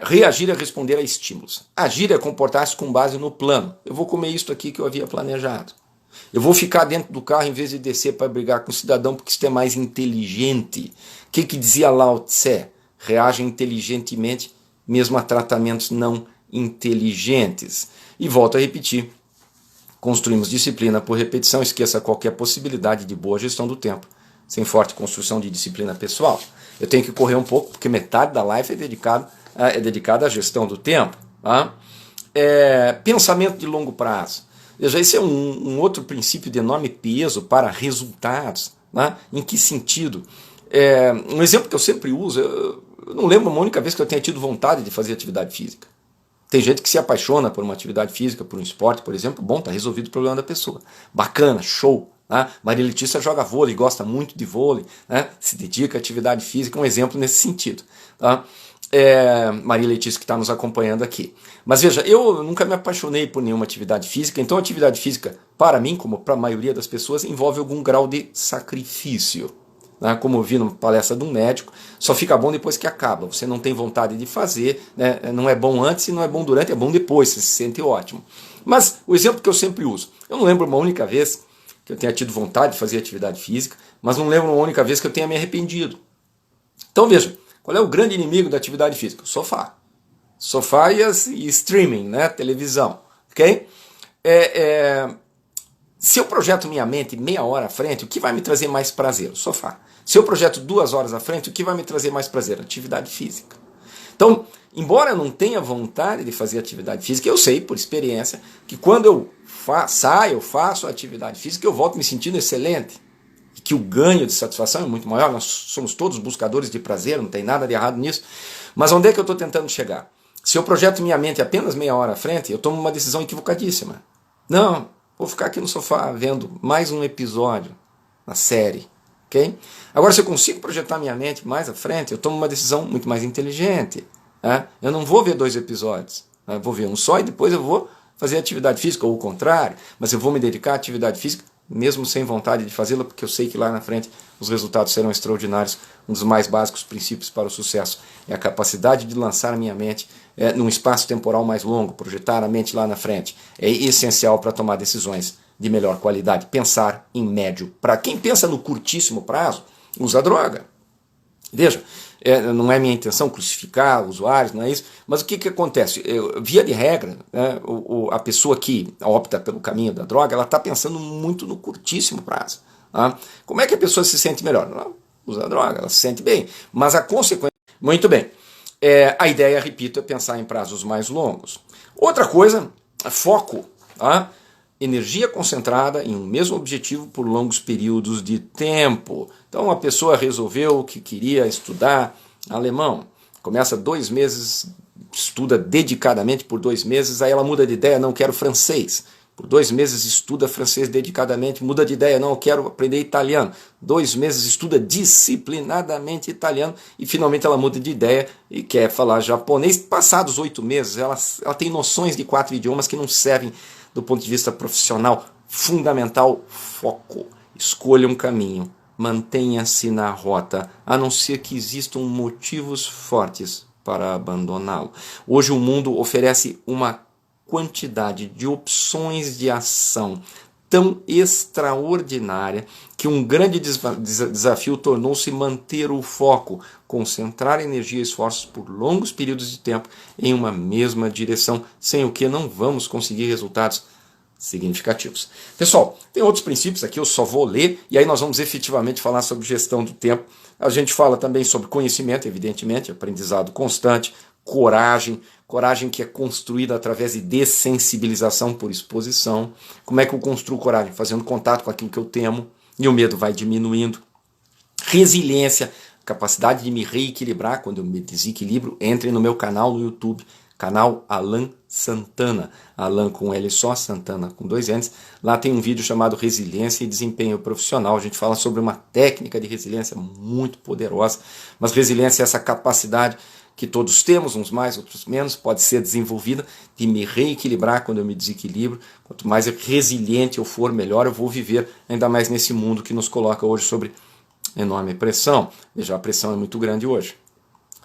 Reagir é responder a estímulos. Agir é comportar-se com base no plano. Eu vou comer isto aqui que eu havia planejado. Eu vou ficar dentro do carro em vez de descer para brigar com o cidadão porque isso é mais inteligente. O que dizia Lao Tse? Reage inteligentemente mesmo a tratamentos não inteligentes. E volto a repetir. Construímos disciplina por repetição. Esqueça qualquer possibilidade de boa gestão do tempo sem forte construção de disciplina pessoal. Eu tenho que correr um pouco, porque metade da live é dedicada à gestão do tempo. Tá? Pensamento de longo prazo. Veja, esse é um outro princípio de enorme peso para resultados. Tá? Em que sentido? Um exemplo que eu sempre uso, eu não lembro uma única vez que eu tenha tido vontade de fazer atividade física. Tem gente que se apaixona por uma atividade física, por um esporte, por exemplo. Bom, está resolvido o problema da pessoa. Bacana, show. Né? Maria Letícia joga vôlei, gosta muito de vôlei, né? Se dedica à atividade física, um exemplo nesse sentido. Tá? Maria Letícia que está nos acompanhando aqui. Mas veja, eu nunca me apaixonei por nenhuma atividade física, então a atividade física, para mim, como para a maioria das pessoas, envolve algum grau de sacrifício. Né? Como eu vi numa palestra de um médico, só fica bom depois que acaba. Você não tem vontade de fazer, né? Não é bom antes e não é bom durante, é bom depois, você se sente ótimo. Mas o exemplo que eu sempre uso, eu não lembro uma única vez que eu tenha tido vontade de fazer atividade física, mas não lembro uma única vez que eu tenha me arrependido. Então veja, qual é o grande inimigo da atividade física? O sofá. Sofá e streaming, né? Televisão. Ok? Se eu projeto minha mente meia hora à frente, o que vai me trazer mais prazer? O sofá. Se eu projeto 2 horas à frente, o que vai me trazer mais prazer? Atividade física. Então, embora eu não tenha vontade de fazer atividade física, eu sei, por experiência, que quando eu faço atividade física, eu volto me sentindo excelente. E que o ganho de satisfação é muito maior. Nós somos todos buscadores de prazer, não tem nada de errado nisso. Mas onde é que eu estou tentando chegar? Se eu projeto minha mente apenas meia hora à frente, eu tomo uma decisão equivocadíssima. Não, vou ficar aqui no sofá vendo mais um episódio na série. Okay? Agora, se eu consigo projetar minha mente mais à frente, eu tomo uma decisão muito mais inteligente. Né? Eu não vou ver 2 episódios. Né? Eu vou ver um só e depois eu vou fazer atividade física, ou o contrário, mas eu vou me dedicar à atividade física, mesmo sem vontade de fazê-la, porque eu sei que lá na frente os resultados serão extraordinários. Um dos mais básicos princípios para o sucesso é a capacidade de lançar a minha mente num espaço temporal mais longo, projetar a mente lá na frente. É essencial para tomar decisões de melhor qualidade. Pensar em médio. Para quem pensa no curtíssimo prazo, usa droga. Veja, não é minha intenção crucificar usuários, não é isso, mas o que acontece? Via de regra, né, a pessoa que opta pelo caminho da droga, ela está pensando muito no curtíssimo prazo. Tá? Como é que a pessoa se sente melhor? Ela usa a droga, ela se sente bem, mas a consequência... Muito bem, a ideia, repito, é pensar em prazos mais longos. Outra coisa, foco. Tá? Energia concentrada em um mesmo objetivo por longos períodos de tempo. Então a pessoa resolveu que queria estudar alemão. Começa 2 meses, estuda dedicadamente por 2 meses, aí ela muda de ideia, não quero francês. Por 2 meses estuda francês dedicadamente, muda de ideia, não, eu quero aprender italiano. 2 meses estuda disciplinadamente italiano e finalmente ela muda de ideia e quer falar japonês. Passados 8 meses, ela tem noções de 4 idiomas que não servem do ponto de vista profissional. Fundamental, foco. Escolha um caminho. Mantenha-se na rota, a não ser que existam motivos fortes para abandoná-lo. Hoje o mundo oferece uma quantidade de opções de ação tão extraordinária que um grande desafio tornou-se manter o foco, concentrar energia e esforços por longos períodos de tempo em uma mesma direção, sem o que não vamos conseguir resultados significativos. Pessoal, tem outros princípios aqui, eu só vou ler e aí nós vamos efetivamente falar sobre gestão do tempo. A gente fala também sobre conhecimento, evidentemente, aprendizado constante, coragem que é construída através de dessensibilização por exposição. Como é que eu construo coragem? Fazendo contato com aquilo que eu temo e o medo vai diminuindo. Resiliência, capacidade de me reequilibrar quando eu me desequilibro. Entre no meu canal no YouTube, canal Alan Santana, Alan com L só, Santana com 2 N's. Lá tem um vídeo chamado Resiliência e Desempenho Profissional. A gente fala sobre uma técnica de resiliência muito poderosa, mas resiliência é essa capacidade que todos temos, uns mais, outros menos, pode ser desenvolvida, de me reequilibrar quando eu me desequilibro. Quanto mais resiliente eu for, melhor eu vou viver, ainda mais nesse mundo que nos coloca hoje sobre enorme pressão. Veja, a pressão é muito grande hoje.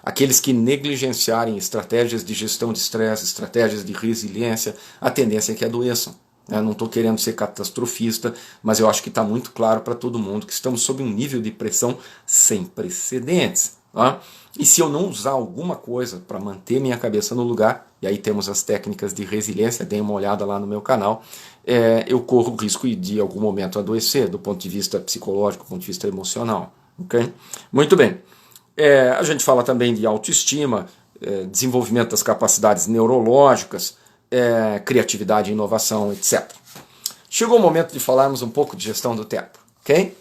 Aqueles que negligenciarem estratégias de gestão de estresse, estratégias de resiliência, a tendência é que adoeçam. Eu não estou querendo ser catastrofista, mas eu acho que está muito claro para todo mundo que estamos sob um nível de pressão sem precedentes. Tá? E se eu não usar alguma coisa para manter minha cabeça no lugar, e aí temos as técnicas de resiliência, deem uma olhada lá no meu canal, eu corro o risco de em algum momento adoecer, do ponto de vista psicológico, do ponto de vista emocional. Okay? Muito bem. A gente fala também de autoestima, desenvolvimento das capacidades neurológicas, criatividade e inovação, etc. Chegou o momento de falarmos um pouco de gestão do tempo. Ok?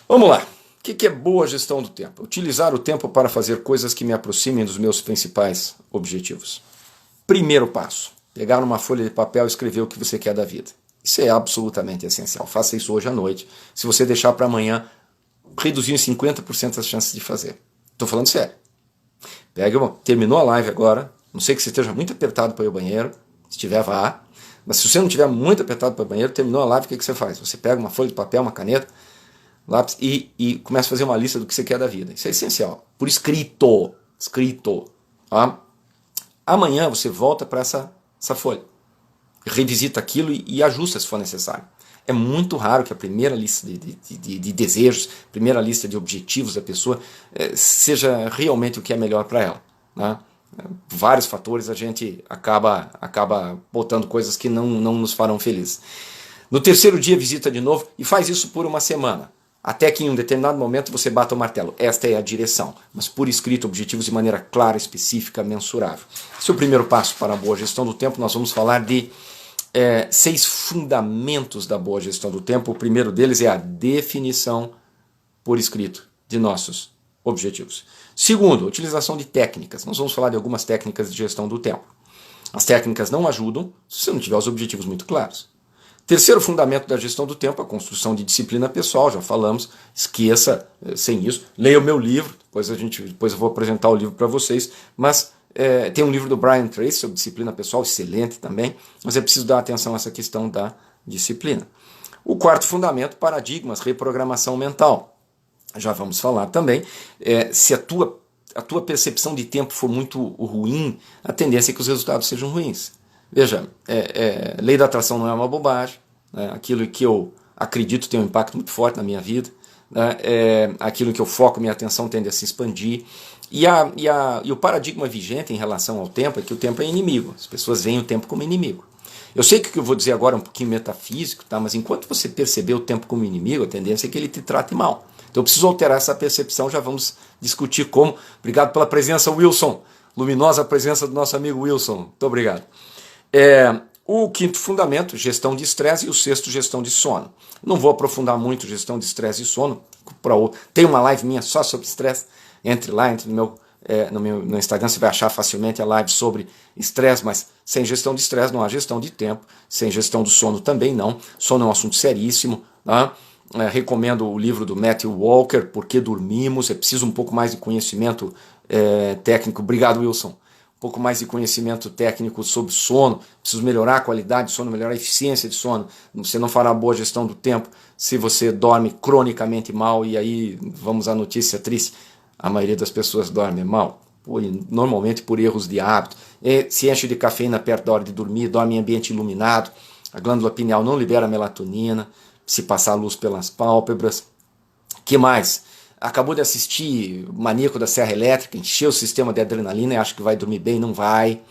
Vamos lá. O que é boa gestão do tempo? Utilizar o tempo para fazer coisas que me aproximem dos meus principais objetivos. Primeiro passo, pegar uma folha de papel e escrever o que você quer da vida. Isso é absolutamente essencial. Faça isso hoje à noite. Se você deixar para amanhã, reduzir em 50% as chances de fazer. Estou falando sério. Terminou a live agora, não sei que você esteja muito apertado para ir ao banheiro, se tiver, vá. Mas se você não estiver muito apertado para ir ao banheiro, terminou a live, o que você faz? Você pega uma folha de papel, uma caneta, lápis e começa a fazer uma lista do que você quer da vida. Isso é essencial. Por escrito. Escrito. Tá? Amanhã você volta para essa folha. Revisita aquilo e ajusta se for necessário. É muito raro que a primeira lista de desejos, primeira lista de objetivos da pessoa seja realmente o que é melhor para ela. Né? Vários fatores a gente acaba botando coisas que não nos farão felizes. No terceiro dia visita de novo e faz isso por uma semana. Até que em um determinado momento você bata o martelo. Esta é a direção, mas por escrito, objetivos de maneira clara, específica, mensurável. Esse é o primeiro passo para a boa gestão do tempo. Nós vamos falar de 6 fundamentos da boa gestão do tempo. O primeiro deles é a definição por escrito de nossos objetivos. Segundo, utilização de técnicas. Nós vamos falar de algumas técnicas de gestão do tempo. As técnicas não ajudam se você não tiver os objetivos muito claros. Terceiro fundamento da gestão do tempo, a construção de disciplina pessoal, já falamos, esqueça sem isso. Leia o meu livro, depois eu vou apresentar o livro para vocês, mas tem um livro do Brian Tracy sobre disciplina pessoal, excelente também, mas é preciso dar atenção a essa questão da disciplina. O quarto fundamento, paradigmas, reprogramação mental. Já vamos falar também, se a tua percepção de tempo for muito ruim, a tendência é que os resultados sejam ruins. Veja, lei da atração não é uma bobagem, né? Aquilo que eu acredito tem um impacto muito forte na minha vida, né? Aquilo que eu foco minha atenção tende a se expandir, e o paradigma vigente em relação ao tempo é que o tempo é inimigo, as pessoas veem o tempo como inimigo. Eu sei que o que eu vou dizer agora é um pouquinho metafísico, tá? Mas enquanto você perceber o tempo como inimigo, a tendência é que ele te trate mal. Então eu preciso alterar essa percepção, já vamos discutir como. Obrigado pela presença, Wilson, luminosa presença do nosso amigo Wilson, muito obrigado. O quinto fundamento, gestão de estresse, e o sexto, gestão de sono. Não vou aprofundar muito gestão de estresse e sono. Tem uma live minha só sobre estresse. Entre no meu Instagram, você vai achar facilmente a live sobre estresse, mas sem gestão de estresse não há gestão de tempo. Sem gestão do sono também não. Sono é um assunto seríssimo. Tá? Recomendo o livro do Matthew Walker, Por que Dormimos. É preciso um pouco mais de conhecimento técnico. Obrigado, Wilson. Um pouco mais de conhecimento técnico sobre sono, preciso melhorar a qualidade de sono, melhorar a eficiência de sono. Você não fará boa gestão do tempo se você dorme cronicamente mal, e aí vamos à notícia triste, a maioria das pessoas dorme mal, normalmente por erros de hábito, se enche de cafeína perto da hora de dormir, dorme em ambiente iluminado, a glândula pineal não libera melatonina, se passar a luz pelas pálpebras. Que mais? Acabou de assistir Maníaco da Serra Elétrica, encheu o sistema de adrenalina e acha que vai dormir bem, não vai.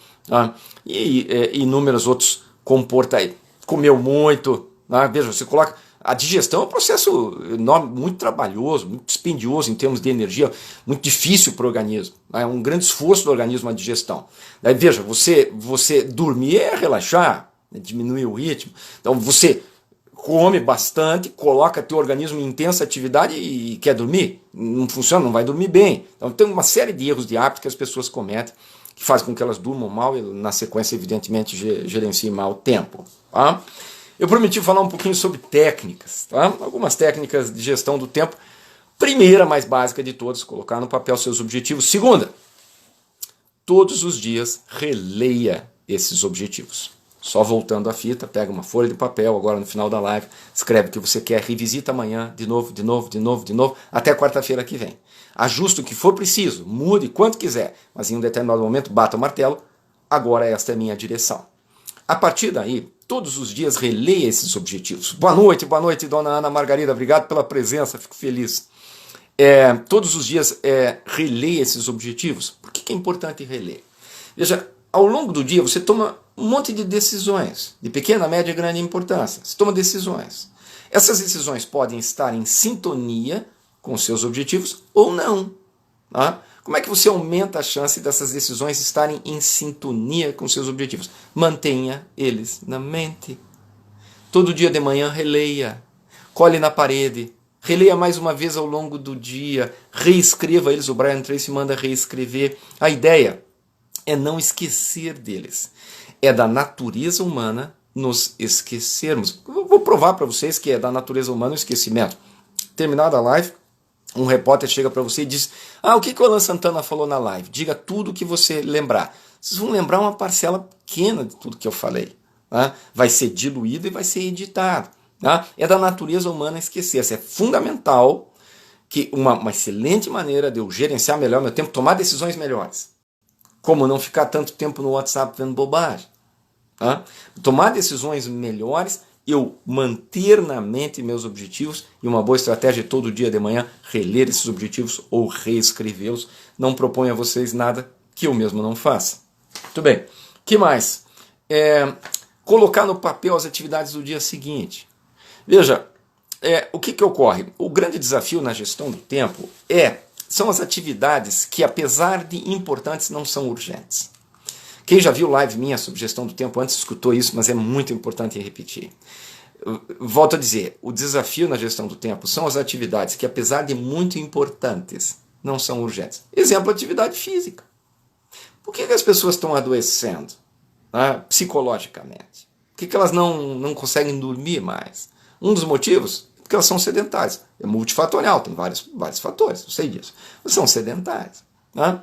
E inúmeros outros comportamentos. Comeu muito. Veja, você coloca. A digestão é um processo enorme, muito trabalhoso, muito dispendioso em termos de energia, muito difícil para o organismo. É um grande esforço do organismo a digestão. Daí, veja, você dormir é relaxar, diminuir o ritmo. Então você come bastante, coloca teu organismo em intensa atividade e quer dormir, não funciona, não vai dormir bem. Então tem uma série de erros de hábito que as pessoas cometem, que fazem com que elas durmam mal e na sequência evidentemente gerenciem mal o tempo. Tá? Eu prometi falar um pouquinho sobre técnicas, tá? Algumas técnicas de gestão do tempo. Primeira, mais básica de todas, colocar no papel seus objetivos. Segunda, todos os dias releia esses objetivos. Só voltando a fita, pega uma folha de papel agora no final da live, escreve o que você quer, revisita amanhã, de novo, até quarta-feira que vem. Ajusta o que for preciso, mude quanto quiser, mas em um determinado momento bata o martelo, agora esta é a minha direção. A partir daí, todos os dias releia esses objetivos. Boa noite, dona Ana Margarida, obrigado pela presença, fico feliz. Todos os dias releia esses objetivos. Por que é importante reler? Veja, ao longo do dia você toma um monte de decisões, de pequena, média e grande importância. Você toma decisões. Essas decisões podem estar em sintonia com seus objetivos ou não. Tá? Como é que você aumenta a chance dessas decisões estarem em sintonia com seus objetivos? Mantenha eles na mente. Todo dia de manhã releia, cole na parede, releia mais uma vez ao longo do dia, reescreva eles, o Brian Tracy manda reescrever. A ideia é não esquecer deles. É da natureza humana nos esquecermos. Eu vou provar para vocês que é da natureza humana o esquecimento. Terminada a live, um repórter chega para você e diz: o que o Alan Santana falou na live? Diga tudo o que você lembrar. Vocês vão lembrar uma parcela pequena de tudo que eu falei. Tá? Vai ser diluído e vai ser editado. Tá? É da natureza humana esquecer. Isso é fundamental, que uma excelente maneira de eu gerenciar melhor meu tempo, tomar decisões melhores. Como não ficar tanto tempo no WhatsApp vendo bobagem. Tá? Tomar decisões melhores, eu manter na mente meus objetivos, e uma boa estratégia é todo dia de manhã reler esses objetivos ou reescrevê-los. Não proponho a vocês nada que eu mesmo não faça. Muito bem. O que mais? Colocar no papel as atividades do dia seguinte. Veja, o que ocorre? O grande desafio na gestão do tempo são as atividades que, apesar de importantes, não são urgentes. Quem já viu live minha sobre gestão do tempo antes escutou isso, mas é muito importante repetir. Volto a dizer, o desafio na gestão do tempo são as atividades que, apesar de muito importantes, não são urgentes. Exemplo, atividade física. Por que as pessoas estão adoecendo, né, psicologicamente? Por que elas não conseguem dormir mais? Um dos motivos é porque elas são sedentárias. É multifatorial, tem vários fatores, eu sei disso. Mas são sedentárias. Né?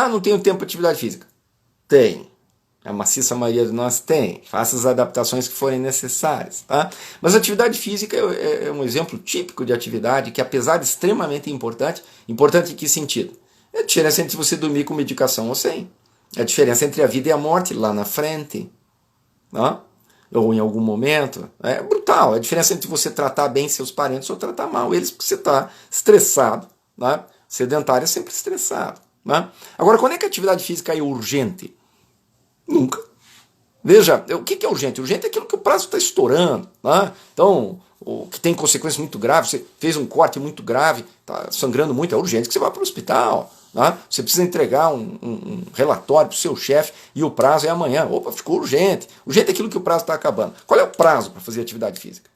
Não tenho tempo para atividade física. Tem. A maciça maioria de nós tem. Faça as adaptações que forem necessárias. Tá? Mas a atividade física é um exemplo típico de atividade que, apesar de extremamente importante em que sentido? É a diferença entre você dormir com medicação ou sem. É a diferença entre a vida e a morte lá na frente. Tá? Ou em algum momento. É brutal. É a diferença entre você tratar bem seus parentes ou tratar mal eles porque você está estressado. Tá? Sedentário é sempre estressado. Né? Agora, quando é que a atividade física é urgente? Nunca. Veja, o que é urgente? Urgente é aquilo que o prazo está estourando. Né? Então, o que tem consequências muito graves, você fez um corte muito grave, está sangrando muito, é urgente que você vá para o hospital. Né? Você precisa entregar um relatório para o seu chefe e o prazo é amanhã. Opa, ficou urgente. Urgente é aquilo que o prazo está acabando. Qual é o prazo para fazer atividade física?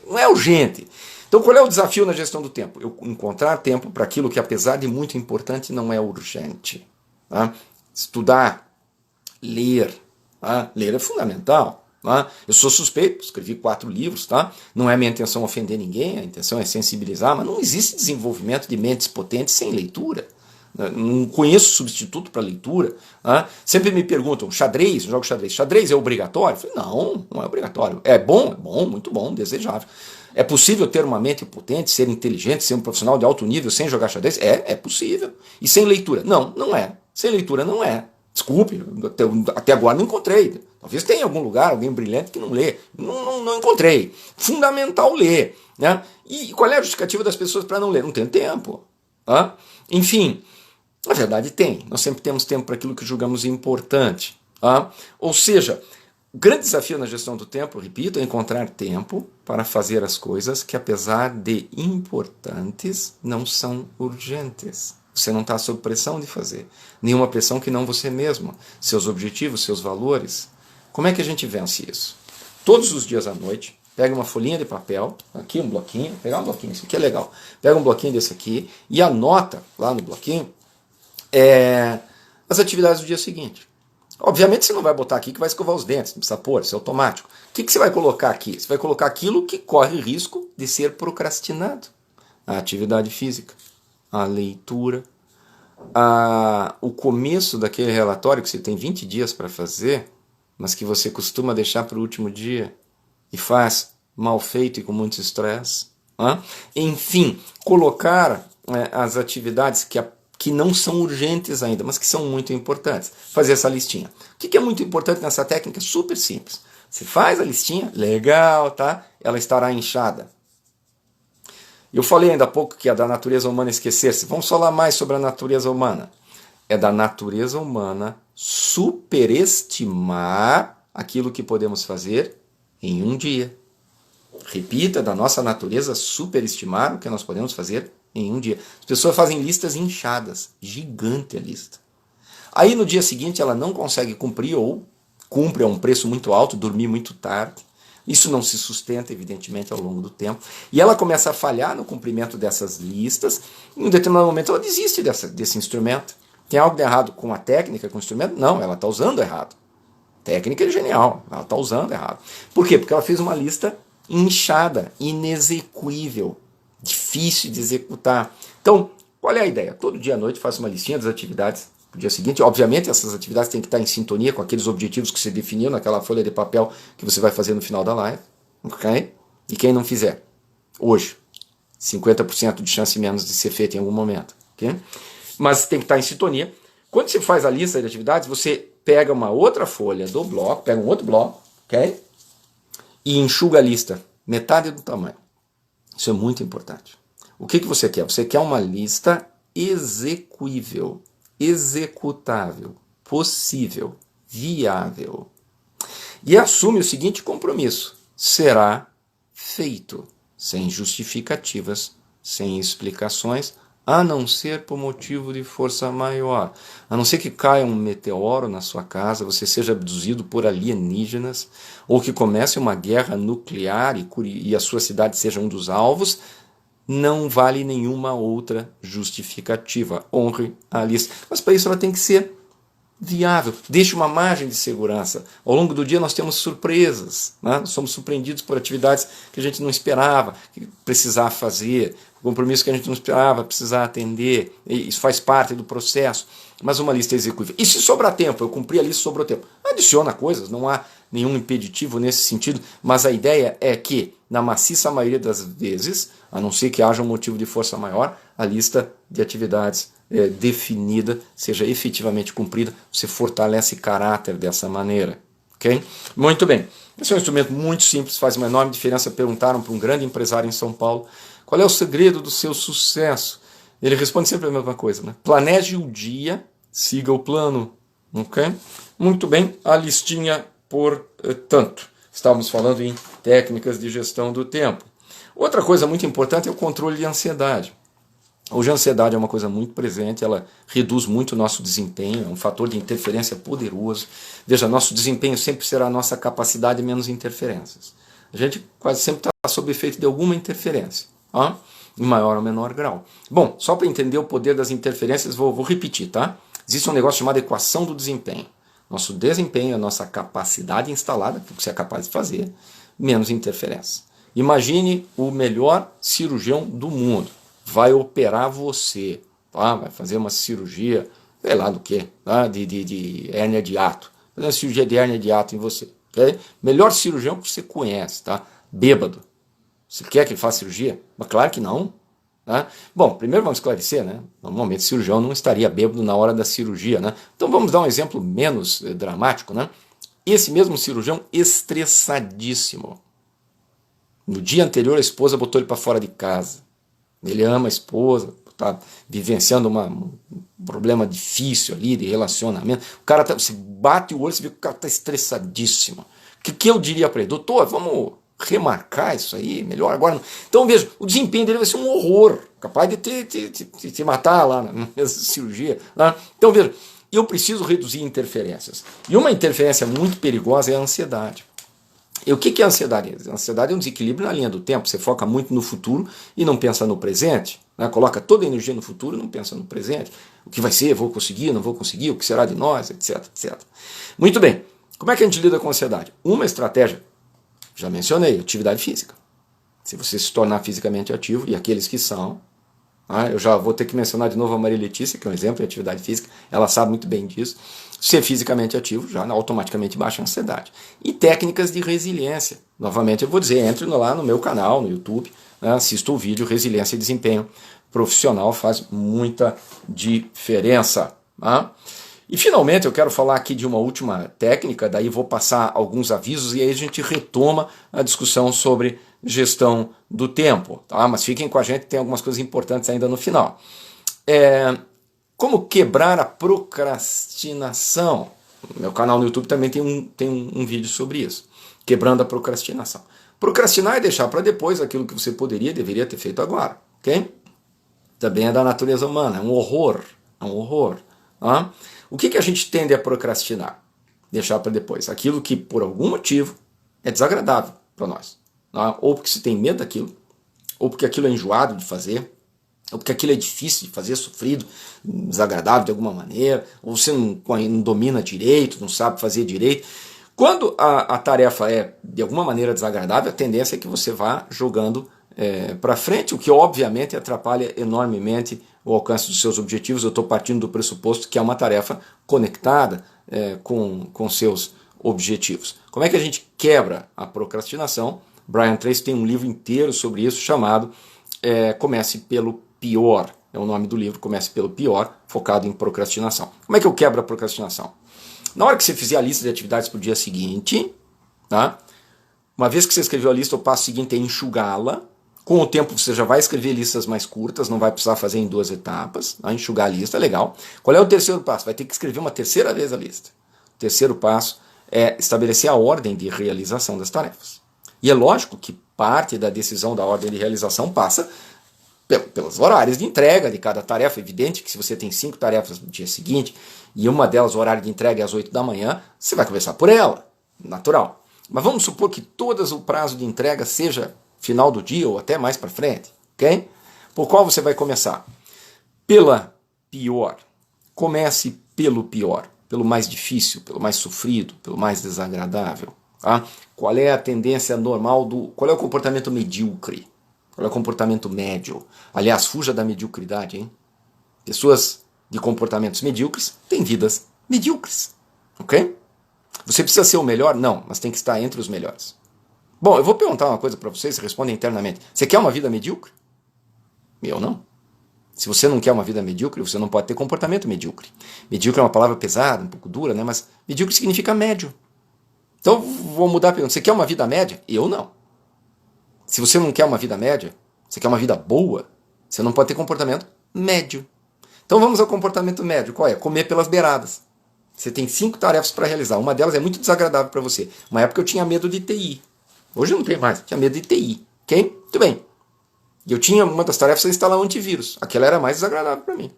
Não é urgente. Então, qual é o desafio na gestão do tempo? Eu encontrar tempo para aquilo que, apesar de muito importante, não é urgente. Tá? Estudar, ler. Tá? Ler é fundamental. Tá? Eu sou suspeito, escrevi 4 livros. Tá? Não é minha intenção ofender ninguém, a intenção é sensibilizar, mas não existe desenvolvimento de mentes potentes sem leitura. Não conheço substituto para leitura. Tá? Sempre me perguntam, xadrez, eu jogo xadrez. Xadrez é obrigatório? Eu falei, não é obrigatório. É bom, muito bom, desejável. É possível ter uma mente potente, ser inteligente, ser um profissional de alto nível sem jogar xadrez? É possível. E sem leitura? Não é. Sem leitura não é. Desculpe, até agora não encontrei. Talvez tenha em algum lugar alguém brilhante que não lê. Não encontrei. Fundamental ler. Né? E qual é a justificativa das pessoas para não ler? Não tem tempo. Tá? Enfim, na verdade tem. Nós sempre temos tempo para aquilo que julgamos importante. Tá? Ou seja, o grande desafio na gestão do tempo, repito, é encontrar tempo para fazer as coisas que, apesar de importantes, não são urgentes. Você não está sob pressão de fazer. Nenhuma pressão que não você mesmo. Seus objetivos, seus valores. Como é que a gente vence isso? Todos os dias à noite, pega uma folhinha de papel, aqui um bloquinho, pegar um bloquinho, isso aqui é legal. Pega um bloquinho desse aqui e anota lá no bloquinho as atividades do dia seguinte. Obviamente você não vai botar aqui que vai escovar os dentes, não precisa pôr, isso é automático. O que você vai colocar aqui? Você vai colocar aquilo que corre risco de ser procrastinado. A atividade física, a leitura, o começo daquele relatório que você tem 20 dias para fazer, mas que você costuma deixar para o último dia e faz mal feito e com muito estresse. Enfim, colocar as atividades que não são urgentes ainda, mas que são muito importantes. Fazer essa listinha. O que é muito importante nessa técnica? Super simples. Você faz a listinha, legal, tá? Ela estará inchada. Eu falei ainda há pouco que é da natureza humana esquecer-se. Vamos falar mais sobre a natureza humana. É da natureza humana superestimar aquilo que podemos fazer em um dia. Repita, da nossa natureza superestimar o que nós podemos fazer em um dia. As pessoas fazem listas inchadas, gigante a lista. Aí no dia seguinte ela não consegue cumprir ou cumpre a um preço muito alto, dormir muito tarde. Isso não se sustenta, evidentemente, ao longo do tempo. E ela começa a falhar no cumprimento dessas listas. Em um determinado momento ela desiste desse instrumento. Tem algo de errado com a técnica, com o instrumento? Não, ela está usando errado. Técnica é genial, ela está usando errado. Por quê? Porque ela fez uma lista inchada, inexequível, difícil de executar. Então, qual é a ideia? Todo dia à noite faça uma listinha das atividades do dia seguinte. Obviamente, essas atividades têm que estar em sintonia com aqueles objetivos que você definiu naquela folha de papel que você vai fazer no final da live. Ok? E quem não fizer, hoje, 50% de chance menos de ser feito em algum momento. Ok? Mas tem que estar em sintonia. Quando você faz a lista de atividades, você pega uma outra folha do bloco, pega um outro bloco, ok? E enxuga a lista, metade do tamanho. Isso é muito importante. O que você quer? Você quer uma lista execuível, executável, possível, viável. E assume o seguinte compromisso: será feito, sem justificativas, sem explicações, a não ser por motivo de força maior. A não ser que caia um meteoro na sua casa, você seja abduzido por alienígenas, ou que comece uma guerra nuclear e a sua cidade seja um dos alvos, não vale nenhuma outra justificativa. Honre a lista. Mas para isso ela tem que ser viável. Deixe uma margem de segurança. Ao longo do dia nós temos surpresas. Nós somos surpreendidos por atividades que a gente não esperava que precisar fazer, compromissos que a gente não esperava precisar atender. Isso faz parte do processo. Mas uma lista executível. E se sobrar tempo? Eu cumpri a lista, sobrou tempo. Adiciona coisas, não há nenhum impeditivo nesse sentido, mas a ideia é que, na maciça maioria das vezes, a não ser que haja um motivo de força maior, a lista de atividades definida seja efetivamente cumprida. Você fortalece caráter dessa maneira. Okay? Muito bem. Esse é um instrumento muito simples, faz uma enorme diferença. Perguntaram para um grande empresário em São Paulo qual é o segredo do seu sucesso. Ele responde sempre a mesma coisa, né? Planeje o dia, siga o plano. Okay? Muito bem, a listinha portanto. Estávamos falando em técnicas de gestão do tempo. Outra coisa muito importante é o controle de ansiedade. Hoje a ansiedade é uma coisa muito presente, ela reduz muito o nosso desempenho, é um fator de interferência poderoso. Veja, nosso desempenho sempre será a nossa capacidade menos interferências. A gente quase sempre está sob efeito de alguma interferência, em maior ou menor grau. Bom, só para entender o poder das interferências, vou repetir, tá? Existe um negócio chamado equação do desempenho. Nosso desempenho é a nossa capacidade instalada, o que você é capaz de fazer, menos interferência. Imagine o melhor cirurgião do mundo. Vai operar você, tá? Vai fazer uma cirurgia, sei lá do que, tá? de hérnia de hiato. Fazer uma cirurgia de hérnia de hiato em você. Okay? Melhor cirurgião que você conhece, tá? Bêbado. Você quer que ele faça cirurgia? Mas claro que não. Tá? Bom, primeiro vamos esclarecer, né? Normalmente o cirurgião não estaria bêbado na hora da cirurgia, né? Então vamos dar um exemplo menos dramático, né? Esse mesmo cirurgião estressadíssimo. No dia anterior a esposa botou ele para fora de casa. Ele ama a esposa, está vivenciando um problema difícil ali de relacionamento. O cara você bate o olho e você vê que o cara está estressadíssimo. O que eu diria para ele? Doutor, vamos remarcar isso aí, melhor agora. Então veja, o desempenho dele vai ser um horror, capaz de te matar lá na cirurgia. Tá? Então veja, eu preciso reduzir interferências. E uma interferência muito perigosa é a ansiedade. E o que é a ansiedade? A ansiedade é um desequilíbrio na linha do tempo. Você foca muito no futuro e não pensa no presente. Né? Coloca toda a energia no futuro e não pensa no presente. O que vai ser? Vou conseguir? Não vou conseguir? O que será de nós? Etc, etc. Muito bem. Como é que a gente lida com a ansiedade? Uma estratégia, já mencionei, atividade física. Se você se tornar fisicamente ativo, e aqueles que são, Eu já vou ter que mencionar de novo a Maria Letícia, que é um exemplo de atividade física, ela sabe muito bem disso. Ser fisicamente ativo já automaticamente baixa a ansiedade. E técnicas de resiliência. Novamente eu vou dizer, entre lá no meu canal, no YouTube, assista o vídeo Resiliência e Desempenho Profissional, faz muita diferença. E finalmente eu quero falar aqui de uma última técnica, daí vou passar alguns avisos e aí a gente retoma a discussão sobre gestão do tempo. Mas fiquem com a gente, tem algumas coisas importantes ainda no final. Como quebrar a procrastinação. No meu canal no YouTube também tem um vídeo sobre isso. Quebrando a procrastinação. Procrastinar é deixar para depois aquilo que você deveria ter feito agora. Ok? Também é da natureza humana, é um horror. É um horror. O que a gente tende a procrastinar? Deixar para depois. Aquilo que, por algum motivo, é desagradável para nós. Ou porque você tem medo daquilo, ou porque aquilo é enjoado de fazer, ou porque aquilo é difícil de fazer, sofrido, desagradável de alguma maneira, ou você não domina direito, não sabe fazer direito. Quando a tarefa é de alguma maneira desagradável, a tendência é que você vá jogando para frente, o que obviamente atrapalha enormemente o alcance dos seus objetivos. Eu estou partindo do pressuposto que é uma tarefa conectada com seus objetivos. Como é que a gente quebra a procrastinação? Brian Tracy tem um livro inteiro sobre isso chamado Comece pelo Pior. É o nome do livro, Comece pelo Pior, focado em procrastinação. Como é que eu quebro a procrastinação? Na hora que você fizer a lista de atividades para o dia seguinte, uma vez que você escreveu a lista, o passo seguinte é enxugá-la. Com o tempo você já vai escrever listas mais curtas, não vai precisar fazer em 2 etapas. Enxugar a lista, legal. Qual é o terceiro passo? Vai ter que escrever uma terceira vez a lista. O terceiro passo é estabelecer a ordem de realização das tarefas. E é lógico que parte da decisão da ordem de realização passa pelos horários de entrega de cada tarefa. É evidente que se você tem 5 tarefas no dia seguinte e uma delas o horário de entrega é às 8 da manhã, você vai começar por ela, natural. Mas vamos supor que todas o prazo de entrega seja final do dia ou até mais para frente, ok? Por qual você vai começar? Pela pior. Comece pelo pior, pelo mais difícil, pelo mais sofrido, pelo mais desagradável. Qual é a tendência normal qual é o comportamento medíocre? Qual é o comportamento médio? Aliás, fuja da mediocridade, hein? Pessoas de comportamentos medíocres têm vidas medíocres, ok? Você precisa ser o melhor? Não, mas tem que estar entre os melhores. Bom, eu vou perguntar uma coisa para vocês, respondem internamente. Você quer uma vida medíocre? Eu não. Se você não quer uma vida medíocre, você não pode ter comportamento medíocre. Medíocre é uma palavra pesada, um pouco dura, né? Mas medíocre significa médio. Então, vou mudar a pergunta. Você quer uma vida média? Eu não. Se você não quer uma vida média, você quer uma vida boa, você não pode ter comportamento médio. Então, vamos ao comportamento médio. Qual é? Comer pelas beiradas. Você tem 5 tarefas para realizar. Uma delas é muito desagradável para você. Uma época eu tinha medo de TI. Hoje eu não tenho mais. Tinha medo de TI. Ok? Muito bem. E eu tinha uma das tarefas instalar um antivírus. Aquela era mais desagradável para mim.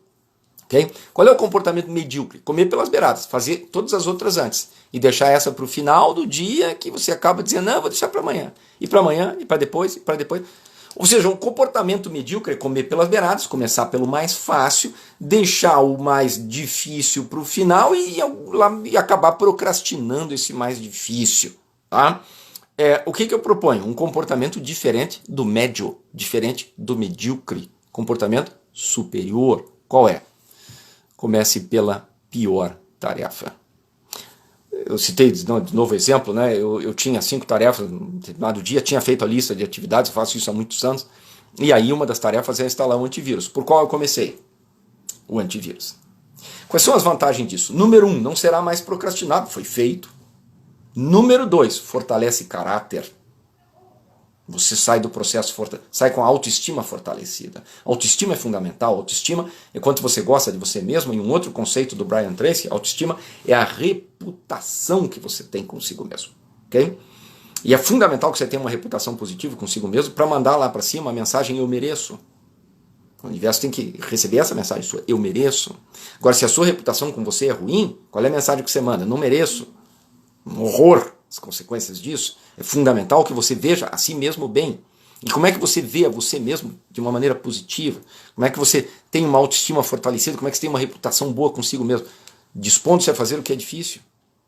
Okay? Qual é o comportamento medíocre? Comer pelas beiradas, fazer todas as outras antes e deixar essa para o final do dia, que você acaba dizendo, não, vou deixar para amanhã. E para amanhã, e para depois, e para depois. Ou seja, um comportamento medíocre é comer pelas beiradas, começar pelo mais fácil, deixar o mais difícil para o final e acabar procrastinando esse mais difícil. Tá? O que eu proponho? Um comportamento diferente do médio, diferente do medíocre. Comportamento superior. Qual é? Comece pela pior tarefa. Eu citei de novo exemplo, né? Eu tinha 5 tarefas no determinado dia, tinha feito a lista de atividades, eu faço isso há muitos anos, e aí uma das tarefas é instalar um antivírus. Por qual eu comecei? O antivírus. Quais são as vantagens disso? Número 1, não será mais procrastinado, foi feito. Número 2, fortalece caráter. Você sai do processo, sai com a autoestima fortalecida. Autoestima é fundamental. Autoestima é quanto você gosta de você mesmo. E um outro conceito do Brian Tracy, autoestima é a reputação que você tem consigo mesmo. Okay? E é fundamental que você tenha uma reputação positiva consigo mesmo para mandar lá para cima a mensagem eu mereço. O universo tem que receber essa mensagem sua, eu mereço. Agora, se a sua reputação com você é ruim, qual é a mensagem que você manda? Não mereço. Um horror. As consequências disso, é fundamental que você veja a si mesmo bem. E como é que você vê a você mesmo de uma maneira positiva? Como é que você tem uma autoestima fortalecida? Como é que você tem uma reputação boa consigo mesmo? Dispondo-se a fazer o que é difícil,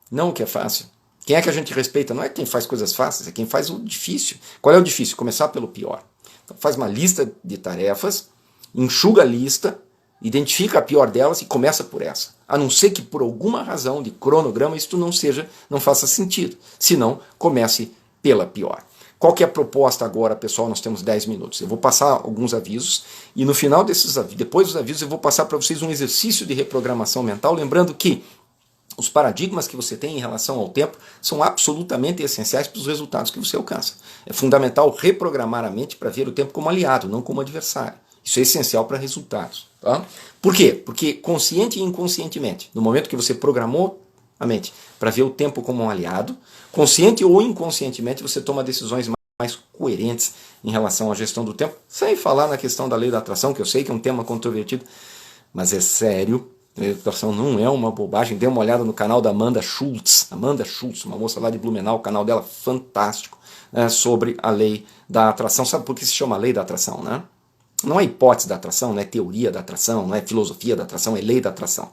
não o que é fácil. Quem é que a gente respeita? Não é quem faz coisas fáceis, é quem faz o difícil. Qual é o difícil? Começar pelo pior. Então faz uma lista de tarefas enxuga a lista, identifica a pior delas e começa por essa. A não ser que por alguma razão de cronograma isso não faça sentido. Se não, comece pela pior. Qual que é a proposta agora, pessoal? Nós temos 10 minutos. Eu vou passar alguns avisos e no final desses avisos, depois dos avisos, eu vou passar para vocês um exercício de reprogramação mental, lembrando que os paradigmas que você tem em relação ao tempo são absolutamente essenciais para os resultados que você alcança. É fundamental reprogramar a mente para ver o tempo como aliado, não como adversário. Isso é essencial para resultados. Tá? Por quê? Porque consciente e inconscientemente, no momento que você programou a mente para ver o tempo como um aliado, consciente ou inconscientemente você toma decisões mais coerentes em relação à gestão do tempo, sem falar na questão da lei da atração, que eu sei que é um tema controvertido, mas é sério. A lei da atração não é uma bobagem. Dê uma olhada no canal da Amanda Schultz, uma moça lá de Blumenau, o canal dela fantástico, né, sobre a lei da atração. Sabe por que se chama lei da atração, né? Não é hipótese da atração, não é teoria da atração, não é filosofia da atração, é lei da atração.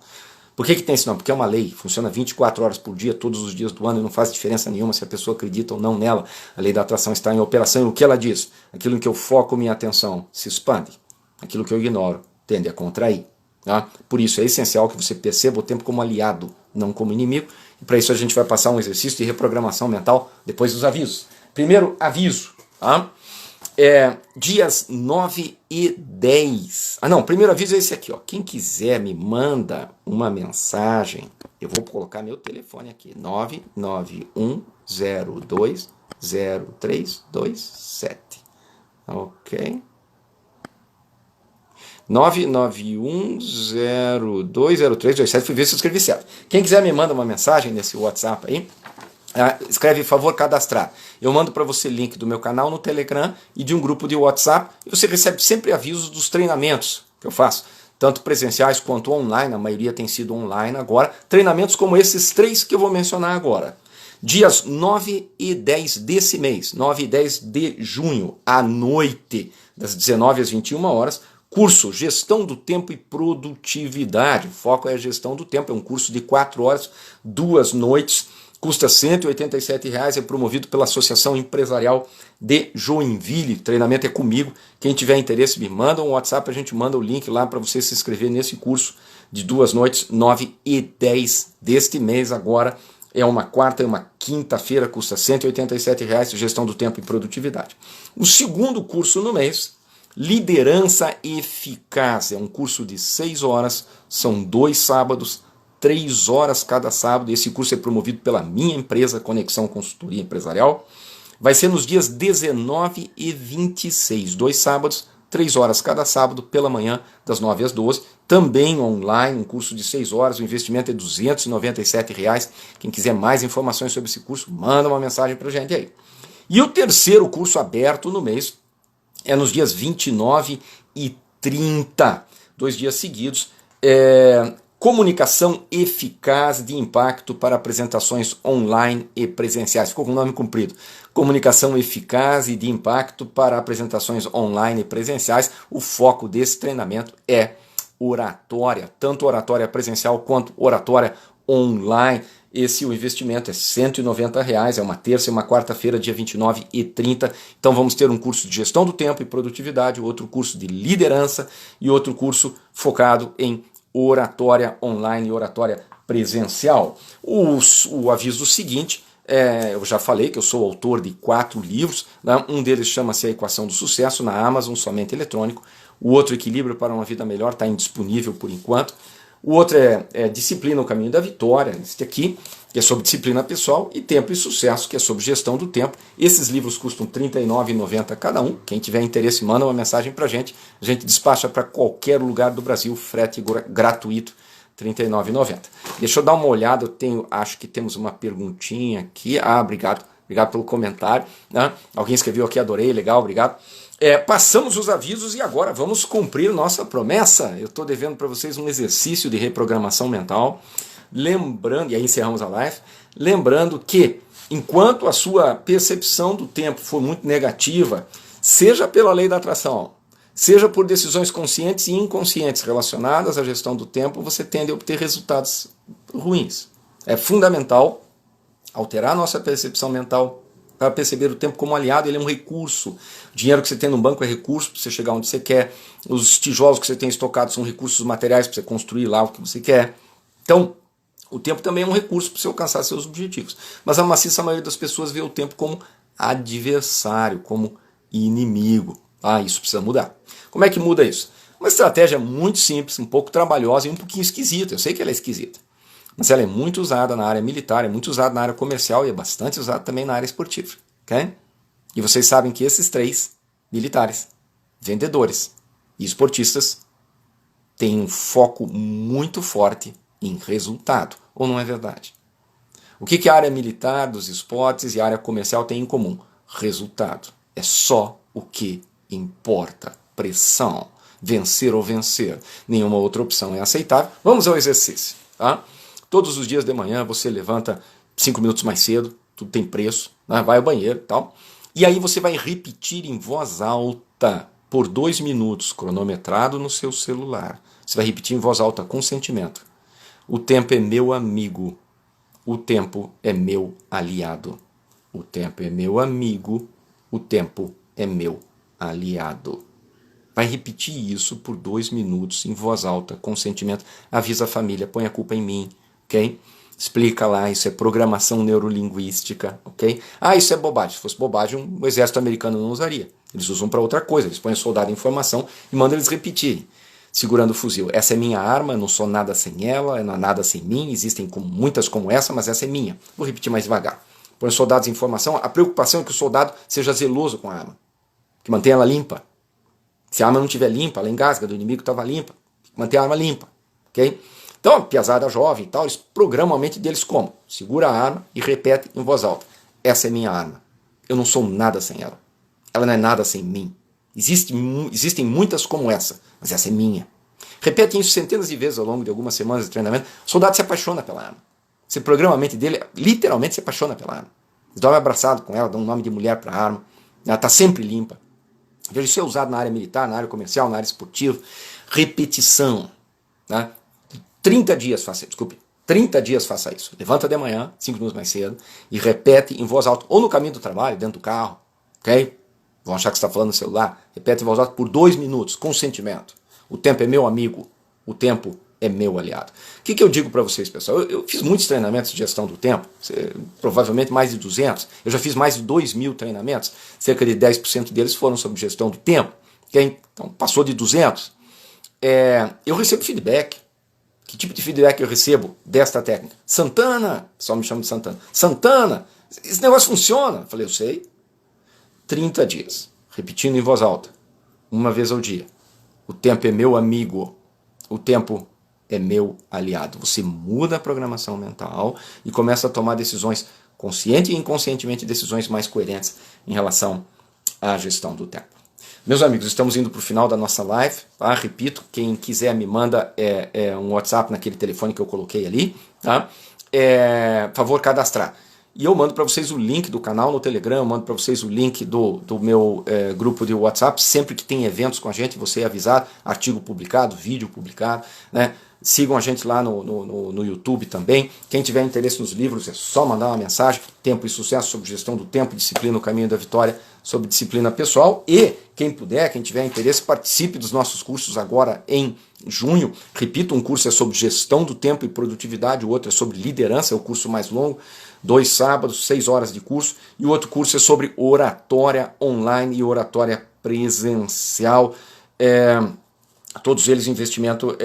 Por que tem esse nome? Porque é uma lei, funciona 24 horas por dia, todos os dias do ano, e não faz diferença nenhuma se a pessoa acredita ou não nela. A lei da atração está em operação, e o que ela diz? Aquilo em que eu foco minha atenção se expande, aquilo que eu ignoro tende a contrair. Tá? Por isso é essencial que você perceba o tempo como aliado, não como inimigo, e para isso a gente vai passar um exercício de reprogramação mental depois dos avisos. Primeiro aviso, tá? Dias 9 e 10. Primeiro aviso é esse aqui, ó. Quem quiser me manda uma mensagem, eu vou colocar meu telefone aqui, 991020327. Ok? 991020327. Fui ver se eu escrevi certo. Quem quiser me manda uma mensagem nesse WhatsApp aí, escreve, por favor, cadastrar. Eu mando para você link do meu canal no Telegram e de um grupo de WhatsApp, e você recebe sempre avisos dos treinamentos que eu faço, tanto presenciais quanto online. A maioria tem sido online agora. Treinamentos como esses 3 que eu vou mencionar agora. Dias 9 e 10 desse mês, 9 e 10 de junho, à noite, das 19 às 21 horas, curso Gestão do Tempo e Produtividade. O foco é a gestão do tempo. É um curso de 4 horas, 2 noites. Custa R$ 187, é promovido pela Associação Empresarial de Joinville. O treinamento é comigo. Quem tiver interesse, me manda um WhatsApp, a gente manda o link lá para você se inscrever nesse curso de 2 noites, 9 e 10 deste mês agora. É uma quarta e uma quinta-feira, custa R$ 187, Gestão do Tempo e Produtividade. O segundo curso no mês, Liderança Eficaz. É um curso de 6 horas, são 2 sábados, 3 horas cada sábado. Esse curso é promovido pela minha empresa, Conexão Consultoria Empresarial. Vai ser nos dias 19 e 26, 2 sábados, 3 horas cada sábado, pela manhã, das 9 às 12. Também online, um curso de 6 horas, o investimento é R$ 297. Quem quiser mais informações sobre esse curso, manda uma mensagem para a gente aí. E o terceiro curso aberto no mês é nos dias 29 e 30, 2 dias seguidos. Comunicação eficaz de impacto para apresentações online e presenciais. Ficou com o nome comprido. Comunicação eficaz e de impacto para apresentações online e presenciais. O foco desse treinamento é oratória, tanto oratória presencial quanto oratória online. O investimento é R$ 190, é uma terça e uma quarta-feira, dia 29 e 30. Então vamos ter um curso de gestão do tempo e produtividade, outro curso de liderança e outro curso focado em oratória online e oratória presencial. O aviso seguinte, eu já falei que eu sou autor de 4 livros, né? Um deles chama-se A Equação do Sucesso, na Amazon, somente eletrônico. O outro, Equilíbrio para uma Vida Melhor, está indisponível por enquanto. O outro é Disciplina, o Caminho da Vitória, este aqui, que é sobre disciplina pessoal, e Tempo e Sucesso, que é sobre gestão do tempo. Esses livros custam R$ 39,90 cada um. Quem tiver interesse, manda uma mensagem para a gente despacha para qualquer lugar do Brasil, frete gratuito, R$ 39,90. Deixa eu dar uma olhada, acho que temos uma perguntinha aqui. Obrigado pelo comentário, né? Alguém escreveu aqui, adorei, legal, obrigado. Passamos os avisos e agora vamos cumprir nossa promessa. Eu estou devendo para vocês um exercício de reprogramação mental. Lembrando, e aí encerramos a live, lembrando que enquanto a sua percepção do tempo for muito negativa, seja pela lei da atração, seja por decisões conscientes e inconscientes relacionadas à gestão do tempo, você tende a obter resultados ruins. É fundamental alterar a nossa percepção mental, para perceber o tempo como aliado. Ele é um recurso. O dinheiro que você tem no banco é recurso para você chegar onde você quer. Os tijolos que você tem estocados são recursos materiais para você construir lá o que você quer. Então, o tempo também é um recurso para você alcançar seus objetivos. Mas a maciça maioria das pessoas vê o tempo como adversário, como inimigo. Isso precisa mudar. Como é que muda isso? Uma estratégia muito simples, um pouco trabalhosa e um pouquinho esquisita. Eu sei que ela é esquisita. Mas ela é muito usada na área militar, é muito usada na área comercial e é bastante usada também na área esportiva. Okay? E vocês sabem que esses três, militares, vendedores e esportistas, têm um foco muito forte em resultado. Ou não é verdade? O que a área militar, dos esportes e a área comercial têm em comum? Resultado. É só o que importa. Pressão. Vencer ou vencer. Nenhuma outra opção é aceitável. Vamos ao exercício. Tá? Todos os dias de manhã você levanta 5 minutos mais cedo, tudo tem preço, né? Vai ao banheiro e tal. E aí você vai repetir em voz alta por 2 minutos, cronometrado no seu celular. Você vai repetir em voz alta com sentimento. O tempo é meu amigo. O tempo é meu aliado. O tempo é meu amigo. O tempo é meu aliado. Vai repetir isso por 2 minutos em voz alta, com sentimento. Avisa a família, põe a culpa em mim. Ok? Explica lá, isso é programação neurolinguística, ok? Isso é bobagem. Se fosse bobagem, o exército americano não usaria. Eles usam para outra coisa, eles põem o soldado em formação e mandam eles repetirem, segurando o fuzil. Essa é minha arma, não sou nada sem ela, não há nada sem mim, existem muitas como essa, mas essa é minha. Vou repetir mais devagar. Põe os soldados em formação, a preocupação é que o soldado seja zeloso com a arma, que mantenha ela limpa. Se a arma não estiver limpa, ela engasga, do inimigo estava limpa, manter a arma limpa, ok? Então, a piazada jovem e tal, eles programam a mente deles como? Segura a arma e repete em voz alta. Essa é minha arma. Eu não sou nada sem ela. Ela não é nada sem mim. Existem muitas como essa, mas essa é minha. Repete isso centenas de vezes ao longo de algumas semanas de treinamento. O soldado se apaixona pela arma. Você programa a mente dele, literalmente se apaixona pela arma. Eles dormem abraçado com ela, dão um nome de mulher para a arma. Ela está sempre limpa. Veja, isso é usado na área militar, na área comercial, na área esportiva. Repetição. Né? 30 dias faça isso. Levanta de manhã, 5 minutos mais cedo, e repete em voz alta, ou no caminho do trabalho, dentro do carro, ok? Vão achar que você está falando no celular. Repete em voz alta por 2 minutos, com sentimento. O tempo é meu amigo, o tempo é meu aliado. O que eu digo para vocês, pessoal? Eu fiz muitos treinamentos de gestão do tempo, provavelmente mais de 200. Eu já fiz mais de 2.000 treinamentos, cerca de 10% deles foram sobre gestão do tempo. Okay? Então, passou de 200. Eu recebo feedback. Que tipo de feedback eu recebo desta técnica? Santana, o pessoal me chama de Santana. Santana, esse negócio funciona? Eu falei, eu sei. 30 dias, repetindo em voz alta, uma vez ao dia. O tempo é meu amigo, o tempo é meu aliado. Você muda a programação mental e começa a tomar decisões, consciente e inconscientemente, decisões mais coerentes em relação à gestão do tempo. Meus amigos, estamos indo para o final da nossa live. Tá? Repito, quem quiser me manda um WhatsApp naquele telefone que eu coloquei ali. Tá? Favor cadastrar. E eu mando para vocês o link do canal no Telegram, eu mando para vocês o link do meu grupo de WhatsApp. Sempre que tem eventos com a gente, você é avisado, artigo publicado, vídeo publicado. Né? Sigam a gente lá no YouTube também. Quem tiver interesse nos livros, é só mandar uma mensagem. Tempo e Sucesso, sobre gestão do tempo, disciplina, o caminho da vitória, sobre disciplina pessoal. E quem puder, quem tiver interesse, participe dos nossos cursos agora em junho. Repito, um curso é sobre gestão do tempo e produtividade, o outro é sobre liderança, é o curso mais longo. 2 sábados, 6 horas de curso. E o outro curso é sobre oratória online e oratória presencial. Todos eles investimento,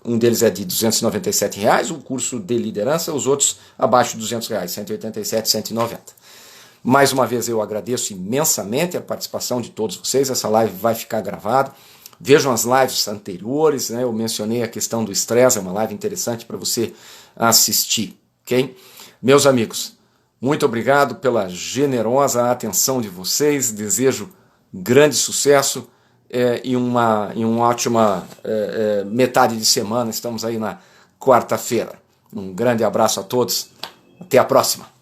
um deles é de R$ 297, o curso de liderança, os outros abaixo de R$ 200, R$ 187, 190. Mais uma vez eu agradeço imensamente a participação de todos vocês, essa live vai ficar gravada. Vejam as lives anteriores, né? Eu mencionei a questão do estresse, é uma live interessante para você assistir. Okay? Meus amigos, muito obrigado pela generosa atenção de vocês, desejo grande sucesso e uma ótima metade de semana. Estamos aí na quarta-feira. Um grande abraço a todos, até a próxima.